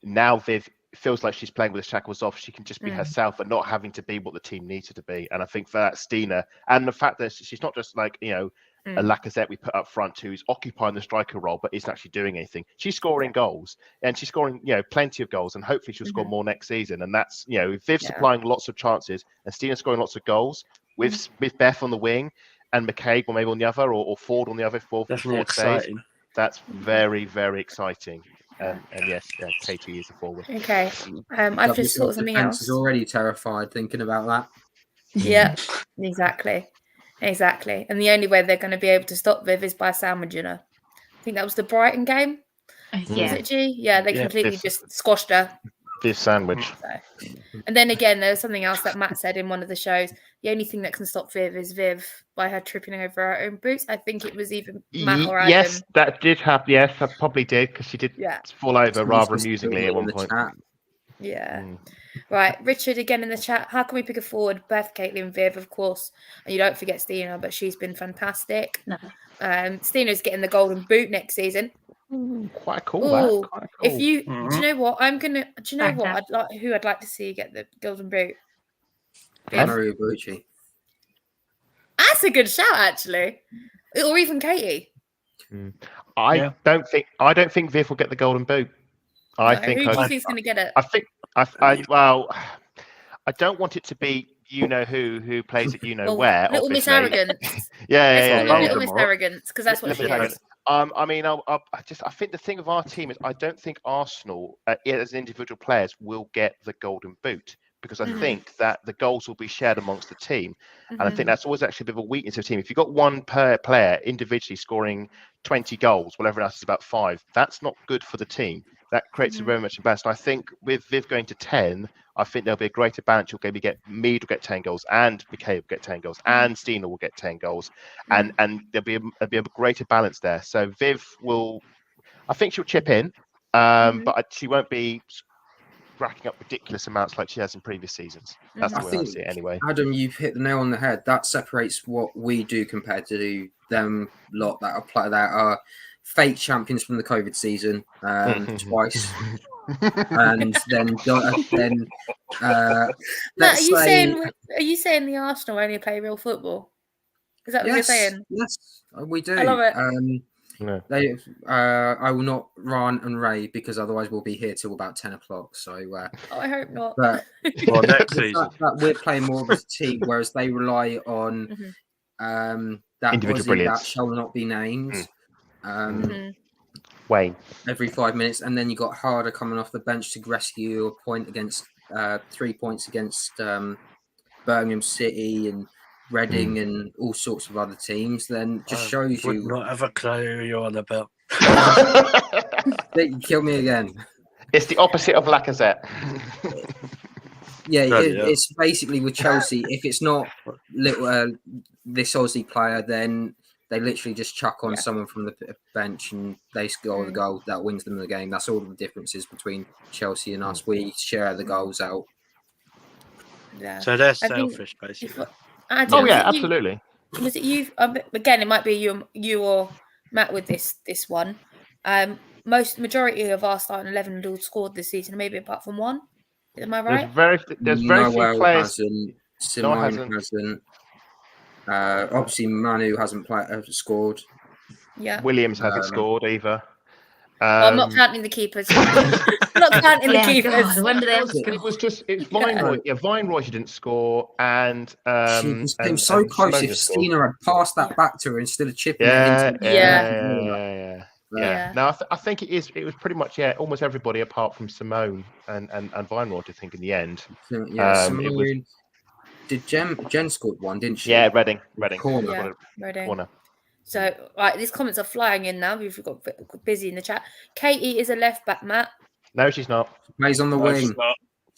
Now Viv feels like she's playing with the shackles off. She can just be herself and not having to be what the team needs her to be. And I think for that, Stina, and the fact that she's not just like, a Lacazette we put up front who's occupying the striker role but isn't actually doing anything. She's scoring goals, and she's scoring, plenty of goals, and hopefully she'll score more next season. And that's, Viv supplying lots of chances and Stina scoring lots of goals with Beth on the wing and McCabe or maybe on the other, or Ford on the other. Definitely exciting. That's very, very exciting. And yes, Katie is a forward. Okay. I've just thought of something else. Is already terrified thinking about that. Yeah, exactly. And the only way they're going to be able to stop Viv is by sandwiching her. I think that was the Brighton game. Was it G? Yeah, they completely just squashed her. This sandwich. So. And then again, there was something else that Matt said in one of the shows. The only thing that can stop Viv is Viv by her tripping over her own boots. I think it was even Matt or Adam. Yes, that did happen. Yes, that probably did, because she did fall over rather amusingly at one point. Yeah. Right. Richard again in the chat. How can we pick a forward? Beth, Caitlin, Viv, of course. And you don't forget Stina, but she's been fantastic. No. Stina's getting the golden boot next season. Quite cool. Quite cool. If you do you know what? Who I'd like to see get the golden boot? Mario Bucci. That's a good shout, actually. Or even Katie. I don't think Viv will get the golden boot. Who do you think is going to get it? I don't want it to be who plays it where. Little Miss obviously. Arrogance. Yeah. Little Miss Arrogance, because that's what she is. I mean, I think the thing with our team is I don't think Arsenal, as individual players, will get the golden boot because I think that the goals will be shared amongst the team, and I think that's always actually a bit of a weakness of a team. If you've got one per player individually scoring 20 goals, while everyone else is about 5, that's not good for the team. That creates a very much imbalance. And I think with Viv going to 10, I think there'll be a greater balance. You'll maybe get Mead will get 10 goals, and McKay will get 10 goals, and Steiner will get 10 goals, and there'll be a greater balance there. So Viv will, I think she'll chip in, but she won't be racking up ridiculous amounts like she has in previous seasons. That's the way I see it anyway. Adam, you've hit the nail on the head. That separates what we do compared to them lot that are fake champions from the COVID season twice. And then Matt, are you saying the Arsenal only play real football? Is that what you're saying? Yes, we do. I love it. I will not rant and rave because otherwise we'll be here till about 10 o'clock. So I hope not. But next season that we're playing more of a team, whereas they rely on that individual Aussie brilliance that shall not be named. Wayne every 5 minutes, and then you got Harder coming off the bench to rescue a point against 3 points against Birmingham City and Reading and all sorts of other teams. Then just shows you not have a clue who you're on about. You kill me again. It's the opposite of Lacazette. It's basically with Chelsea. If it's not this Aussie player, then they literally just chuck on someone from the bench and they score the goal that wins them the game. That's all the differences between Chelsea and us. We share the goals out. Yeah. So they're selfish, basically. Absolutely. Was it you? Again, it might be you or Matt with this one. Majority of our starting 11 had all scored this season, maybe apart from one. Am I right? There's very few players. Simone hasn't. Obviously, Manu hasn't scored. Yeah. Williams hasn't scored either. I'm not counting the keepers. Not counting the keepers. God, when do they have It's Vineroy. Yeah, Vineroy she didn't score, and she came so close. If Steiner had passed that back to her instead of chipping it into Yeah. No, I think it was pretty much almost everybody apart from Simone and Vineroy. I think in the end. Simone. Did Jen scored one, didn't she? Yeah, Reading. Corner. Yeah, Reading. Corner. So, right, these comments are flying in now. We've got busy in the chat. Katie is a left back, Matt. No, she's not. Plays on the wing.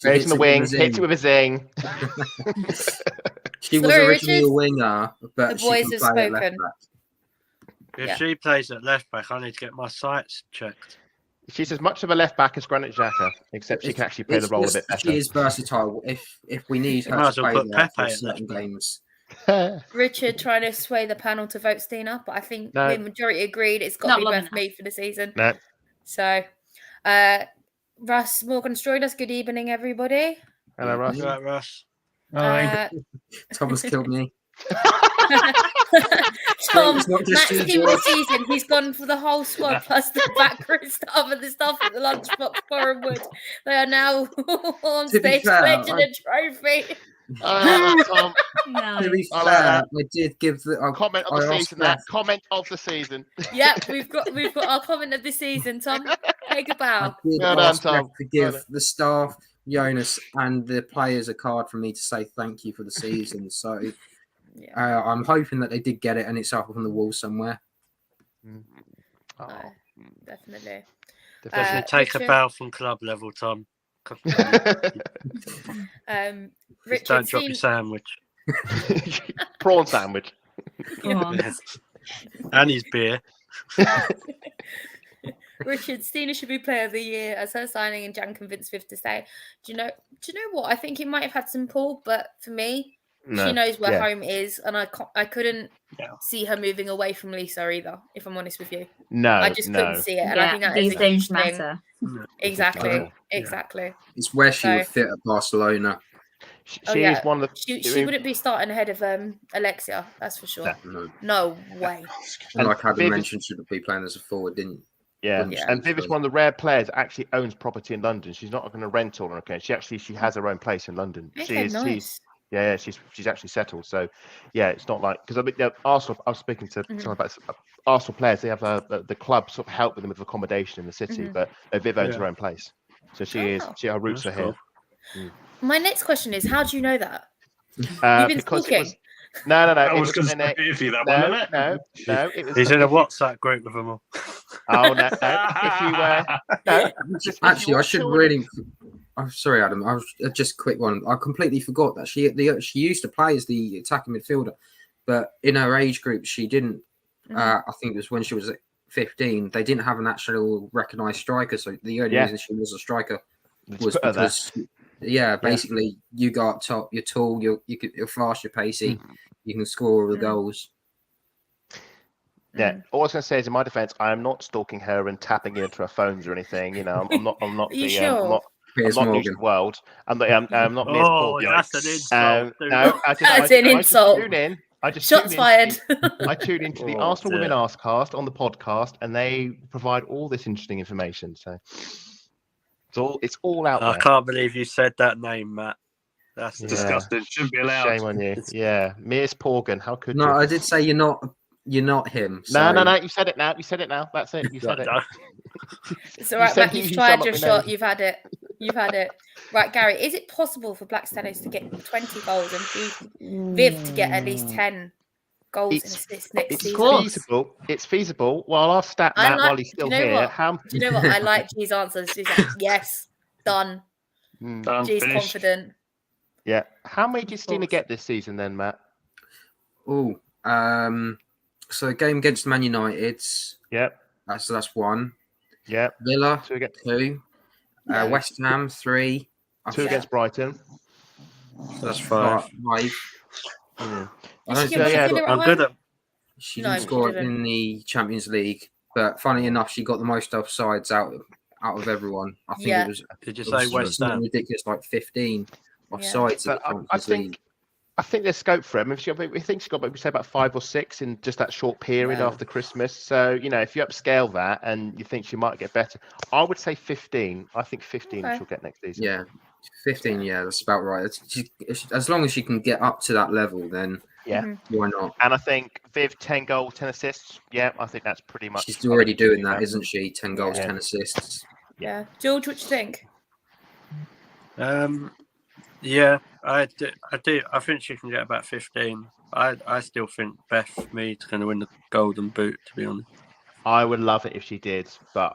Plays on the wing. Hits it with a zing. She was originally a winger, but the boys have spoken. If she plays at left back, I need to get my sights checked. She's as much of a left back as Granit Xhaka, except she can actually play the role a bit better. She is versatile. If we need her to play there for certain games. Richard trying to sway the panel to vote Steiner, but I think the majority agreed it's got to be Beth Mead for the season. No. So, Russ Morgan destroyed us. Good evening, everybody. Hello, Russ. You right, Russ? Thomas killed me. Tom, Matt's team this season, he's gone for the whole squad plus the back row stuff and the stuff at the lunchbox Foreign Wood. They are now on stage collecting a trophy. Tom. To be fair, I did give the comment of the season. Comment of the season. Yep, we've got our comment of the season. Tom, take a bow. I did ask Tom to give the staff, Jonas, and the players a card for me to say thank you for the season. So I'm hoping that they did get it and it's up on the wall somewhere. Definitely. Take a bow from club level, Tom. Richard, don't drop your sandwich. Prawn sandwich. And his beer. Richard, Steiner should be player of the year as her signing and Jan convinced Viv to stay. Do you know what? I think he might have had some pull, but for me, she knows where home is, and I couldn't see her moving away from Lisa either, if I'm honest with you. No, I just couldn't see it. And I think that these things matter. Exactly. It's where she would fit at Barcelona. She is one of the. She wouldn't be starting ahead of Alexia, that's for sure. No way. And like Adam mentioned, she would be playing as a forward, didn't? Yeah, and Viv is one of the rare players that actually owns property in London. She's not going to rent all her account. She has her own place in London. Nice. Yeah, she's actually settled. So, yeah, it's not like because I mean, Arsenal. I was speaking to someone about Arsenal players. They have the club sort of help with them with accommodation in the city, but Viv owns her own place, so her roots are here. My next question is, how do you know that? You've been Because stalking. it was no. That was conspiracy, that one, isn't it? No. It was. He's in a WhatsApp group with them all. Oh no! If you Actually, I should really. I'm sorry, Adam. I was just a quick one. I completely forgot that she used to play as the attacking midfielder, but in her age group, she didn't. I think it was when she was 15. They didn't have an actual recognised striker, so the only reason she was a striker was because, basically you go up top, you're tall, you're fast, you're pacey, you can score all the goals. Yeah, all I was going to say is, in my defence, I am not stalking her and tapping into her phones or anything. You know, I'm not. Are you the, sure? I'm not news of the world. I'm not Piers Morgan. That's an insult. No, That's an insult. I just Shots fired. I tune into the Arsenal Women Arsecast on the podcast, and they provide all this interesting information. So it's all out there. I can't believe you said that name, Matt. That's disgusting. Shouldn't be allowed. Shame on you. Yeah, Piers Morgan. How could you? No, I did say you're not him. So... No. You said it now. That's it. You said it. It's all right, Matt. You've tried your shot. You've had it. Right, Gary. Is it possible for Black Stars to get 20 goals and Viv to get at least 10 goals and assists next season? It's feasible. Well, I'll stat Matt while he's still here. Do you know what? I like G's answers. She's like, yes, done. G's confident. Yeah. How many did Stina get this season then, Matt? So game against Man United. Yep. That's one. Yep. Villa, 2. West Ham, 3. 2 against Brighton. So that's 5. I'm good at. She didn't score in the Champions League, but funny enough, she got the most offsides out of everyone. I think it was. Did you say West Ham? Ridiculous, like 15 offsides. I think there's scope for it. I mean, we think she's got maybe say about 5 or 6 in just that short period after Christmas. So, you know, if you upscale that and you think she might get better, I would say 15. I think 15 she'll get next season. Yeah, 15. Yeah, that's about right. As long as she can get up to that level, then why not? And I think Viv 10 goals, 10 assists. Yeah, I think that's pretty much. She's already doing that, isn't she? 10 goals, 10 assists. Yeah, George, what do you think? Yeah, I do. I think she can get about 15. I still think Beth Mead's going to win the Golden Boot, to be honest. I would love it if she did, but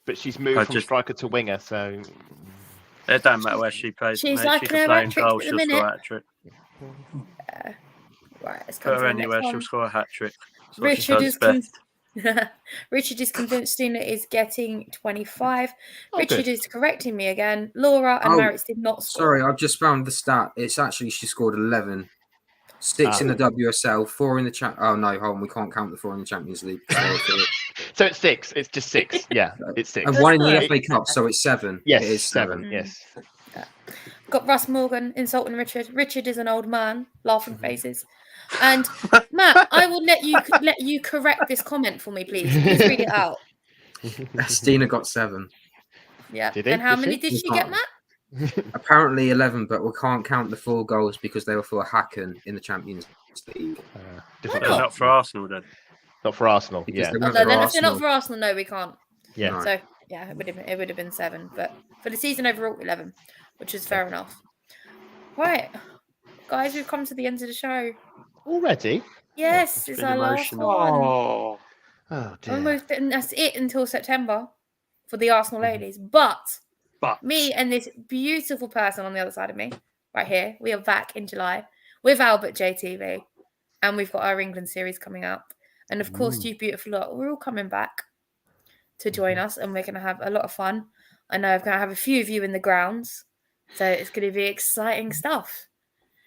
but she's moved from striker to winger, so it doesn't matter where she plays. She's like an hat-trick at the minute. Right, let's put her anywhere, she'll score a hat-trick. Richard is convinced Stina is getting 25. Richard is correcting me again. Laura and Maritz did not score. Sorry, I've just found the stat. It's actually she scored 11. 6 in the WSL, 4 in the Oh no, hold on, we can't count the 4 in the Champions League. So it's 6. It's just 6. Yeah, it's 6. And 1 in the FA Cup, so it's 7. Yes, it is 7. Yes. Got Russ Morgan insulting Richard. Richard is an old man. Laughing faces. And Matt, I will let you correct this comment for me, please. Please read it out. Stina got 7. Yeah. And how many did she get, Matt? Apparently 11, but we can't count the 4 goals because they were for Hacken in the Champions League. Not for Arsenal then. Not for Arsenal. Because Yeah. If they're not for Arsenal, no, we can't. Yeah. No. So yeah, it would have been 7, but for the season overall, 11, which is fair enough. Right, guys, we've come to the end of the show. Already? Yes, it's our last one. Oh dear. Almost, and that's it until September for the Arsenal ladies. But me and this beautiful person on the other side of me, right here, we are back in July with Albert JTV, and we've got our England series coming up. And of course, you beautiful lot, we're all coming back to join us, and we're going to have a lot of fun. I know I'm going to have a few of you in the grounds, so it's going to be exciting stuff.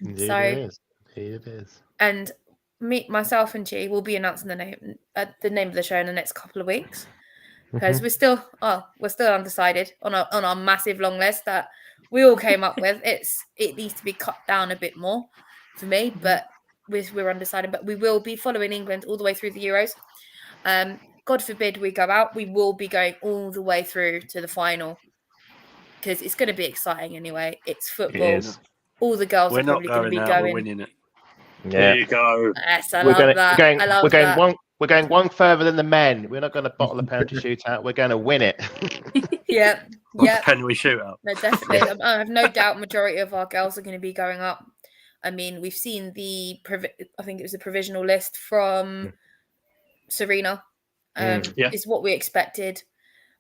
Indeed it is. And myself and G will be announcing the name of the show in the next couple of weeks, because we're still undecided on our massive long list that we all came up with. It needs to be cut down a bit more for me, but we're undecided. But we will be following England all the way through the Euros. God forbid we go out, we will be going all the way through to the final, because it's going to be exciting anyway. It's football. all the girls We're are not probably going to going be out. We're going. winning it. There you go. Yes, I We're love that. going, I love we're going that. we're going one further than the men. We're not going to bottle a penalty shootout. We're going to win it. Yep. Yep. Penalty shootout. No, definitely. I have no doubt majority of our girls are going to be going up. I mean, we've seen I think it was the provisional list from Serena. Is what we expected.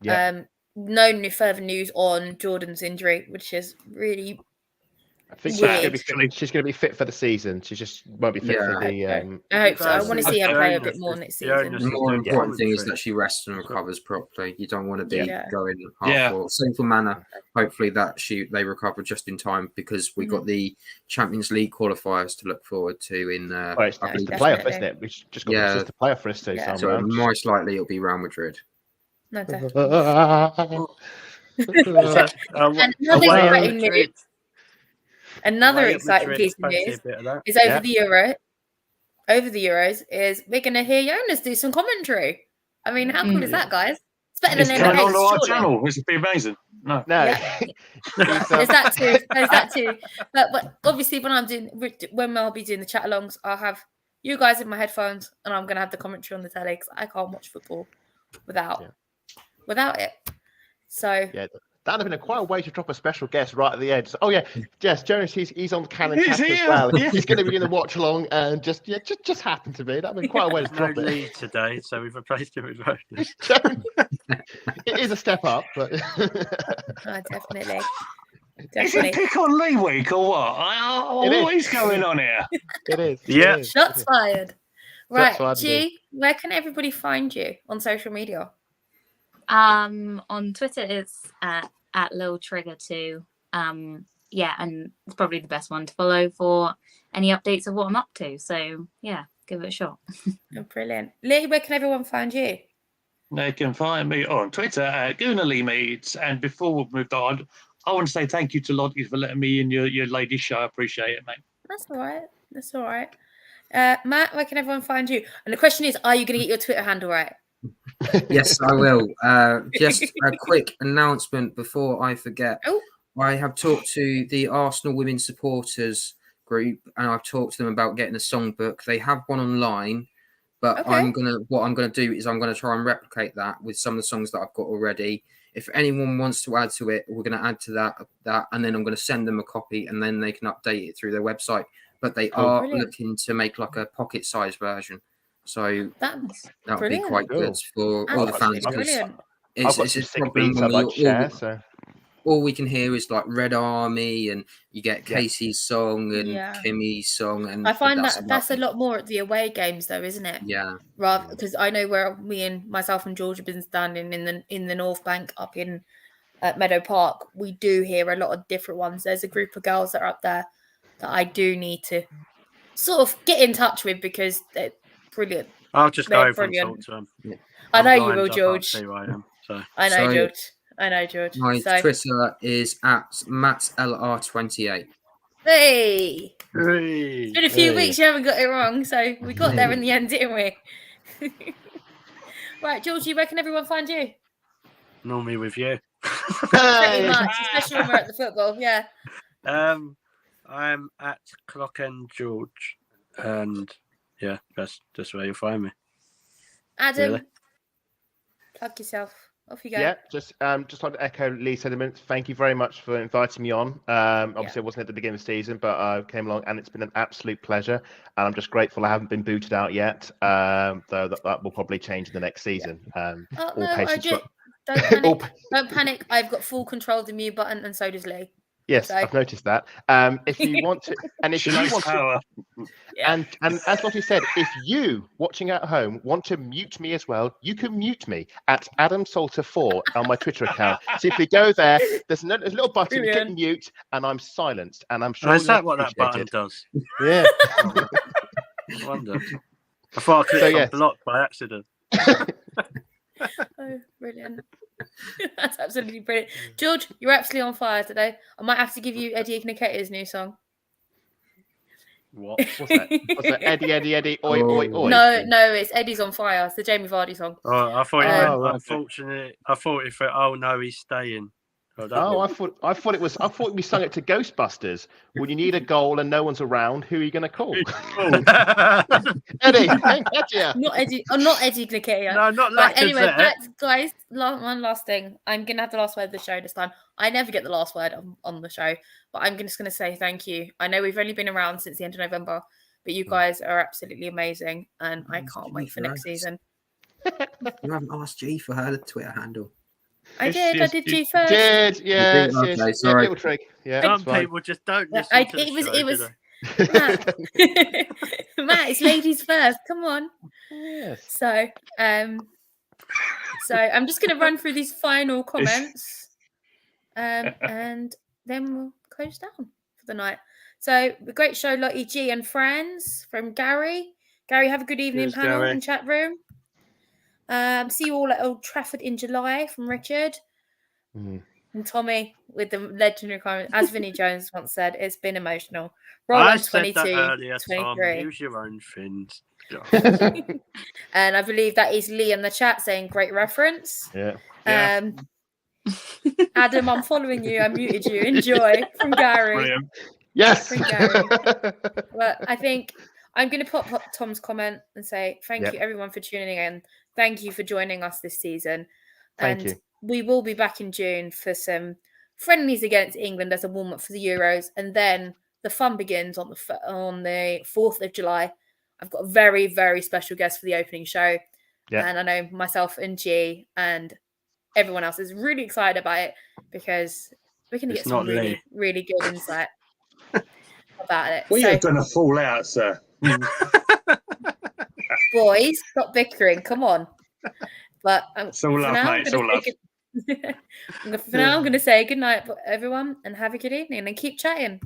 Yeah. No new further news on Jordan's injury, which is really I think weird. she's going to be fit for the season. She just won't be fit for the. I hope so. I want to see her play a bit more next season. The more important thing is that she rests and recovers properly. You don't want to be going half full. Same for Mana. Hopefully that they recover just in time, because we've got the Champions League qualifiers to look forward to in. It's the playoff, isn't it? We've just got the playoff for us too. Yeah. So most likely it'll be Real Madrid. No, definitely. Another exciting piece of news is over the Euros is we're going to hear Jonas do some commentary. I mean, how cool is that, guys? It's better than anything. On our channel, which would be amazing. No. Yeah. There's that too. But obviously, when I'll be doing the chat alongs, I'll have you guys in my headphones, and I'm going to have the commentary on the telly because I can't watch football without it. So that'd have been quite a way to drop a special guest right at the end. So, yes, Jonas, he's on the Cannon chat as well. He's going to be in the watch along, and just happened to be. That'd been quite a way to drop it. Lead today, so we've replaced him with Hoodies. It is a step up, but definitely. Is it pick on Lee week or what? What is going on here? It is. Yeah. Shots fired. Right, G, where can everybody find you on social media? On Twitter it's at Lil Trigger 2. And it's probably the best one to follow for any updates of what I'm up to. So give it a shot. Brilliant. Lee, where can everyone find you? They can find me on Twitter at GoonerLeeMeets. And before we've moved on, I want to say thank you to Lottie for letting me in your ladies' show. I appreciate it, mate. That's all right. Matt, where can everyone find you? And the question is, are you going to get your Twitter handle right? Yes, I will. Just a quick announcement before I forget. I have talked to the Arsenal women supporters group, and I've talked to them about getting a songbook. They have one online, but what I'm gonna do is I'm gonna try and replicate that with some of the songs that I've got already. If anyone wants to add to it, we're gonna add to that, and then I'm gonna send them a copy, and then they can update it through their website. But they are looking to make like a pocket-sized version. So that would be quite good for all the fans. It's a problem all we can hear is like Red Army, and you get Casey's song and Kimmy's song, and I find that's a lot more at the away games, though, isn't it? Yeah. Rather, because I know where myself and George have been standing in the North Bank up in Meadow Park. We do hear a lot of different ones. There's a group of girls that are up there that I do need to sort of get in touch with because they're brilliant. I'll just go over and talk to them. Yeah. I know you will, George. I know, George. My Twitter is at MattLR28. Hey! It's been a few weeks, you haven't got it wrong, so we got there in the end, didn't we? Right, Georgie, where can everyone find you? Normally with you. Pretty much, especially when we're at the football, yeah. I'm at Clockend George, and that's just where you'll find me. Adam, plug yourself. Off you go. Yeah, just like to echo Lee's sentiments. Thank you very much for inviting me on. Obviously, I wasn't at the beginning of the season, but I came along, and it's been an absolute pleasure. And I'm just grateful I haven't been booted out yet. Though that will probably change in the next season. Don't panic. Don't panic. I've got full control of the mute button, and so does Lee. Yes, I've noticed that. If you want to, and if you want to, and as Lottie said, if you watching at home want to mute me as well, you can mute me at AdamSalter4 on my Twitter account. Simply go there. There's a little button, click mute, and I'm silenced. And I'm sure. Is that what that button does? Yeah. I wonder. I thought I clicked on block by accident. Oh, brilliant. That's absolutely brilliant. George, you're absolutely on fire today. I might have to give you Eddie Nketiah's new song. What's that? What's that? Eddie, oi, oi, oi. No, it's Eddie's on fire. It's the Jamie Vardy song. Oh, I thought unfortunately, I thought if oh no, he's staying. Oh, I thought we sung it to Ghostbusters. When you need a goal and no one's around, who are you going to call? Eddie, Not Eddie. Oh, not Eddie Nikia. No, not Right, Lacazette. anyway, that's, guys, one last thing. I'm going to have the last word of the show this time. I never get the last word on the show, but I'm just going to say thank you. I know we've only been around since the end of November, but you guys are absolutely amazing, and I can't wait for next season. You haven't asked G for her Twitter handle. I did G first. Did, yeah. Okay, sorry. Little trick. Yeah, Some people just don't listen to the show, it was do they? Matt, it's ladies first. Come on. Yes. So I'm just going to run through these final comments, and then we'll close down for the night. So the great show, Lottie, G, and friends from Gary. Gary, have a good evening, Cheers, panel Gary. and chat room. See you all at Old Trafford in July from Richard. And Tommy with the legendary comment. As Vinnie Jones once said, it's been emotional. Roll I on said 22, that earlier, Tom. 23. Use your own fins. And I believe that is Lee in the chat saying great reference. Yeah. Adam, I'm following you. I muted you. Enjoy from Gary. Brilliant. Yes. From Gary. But I think I'm going to pop up Tom's comment and say thank you everyone for tuning in. Thank you for joining us this season. Thank And you. we will be back in June for some friendlies against England as a warm-up for the Euros. And then the fun begins on the 4th of July. I've got a very, very special guest for the opening show. Yeah. And I know myself and G and everyone else is really excited about it because we're going to get some really, really good insight about it. We are going to fall out, sir. Boys, stop bickering. Come on. But it's all love, mate. It's all love. For now, I'm going to say good night, everyone, and have a good evening and keep chatting.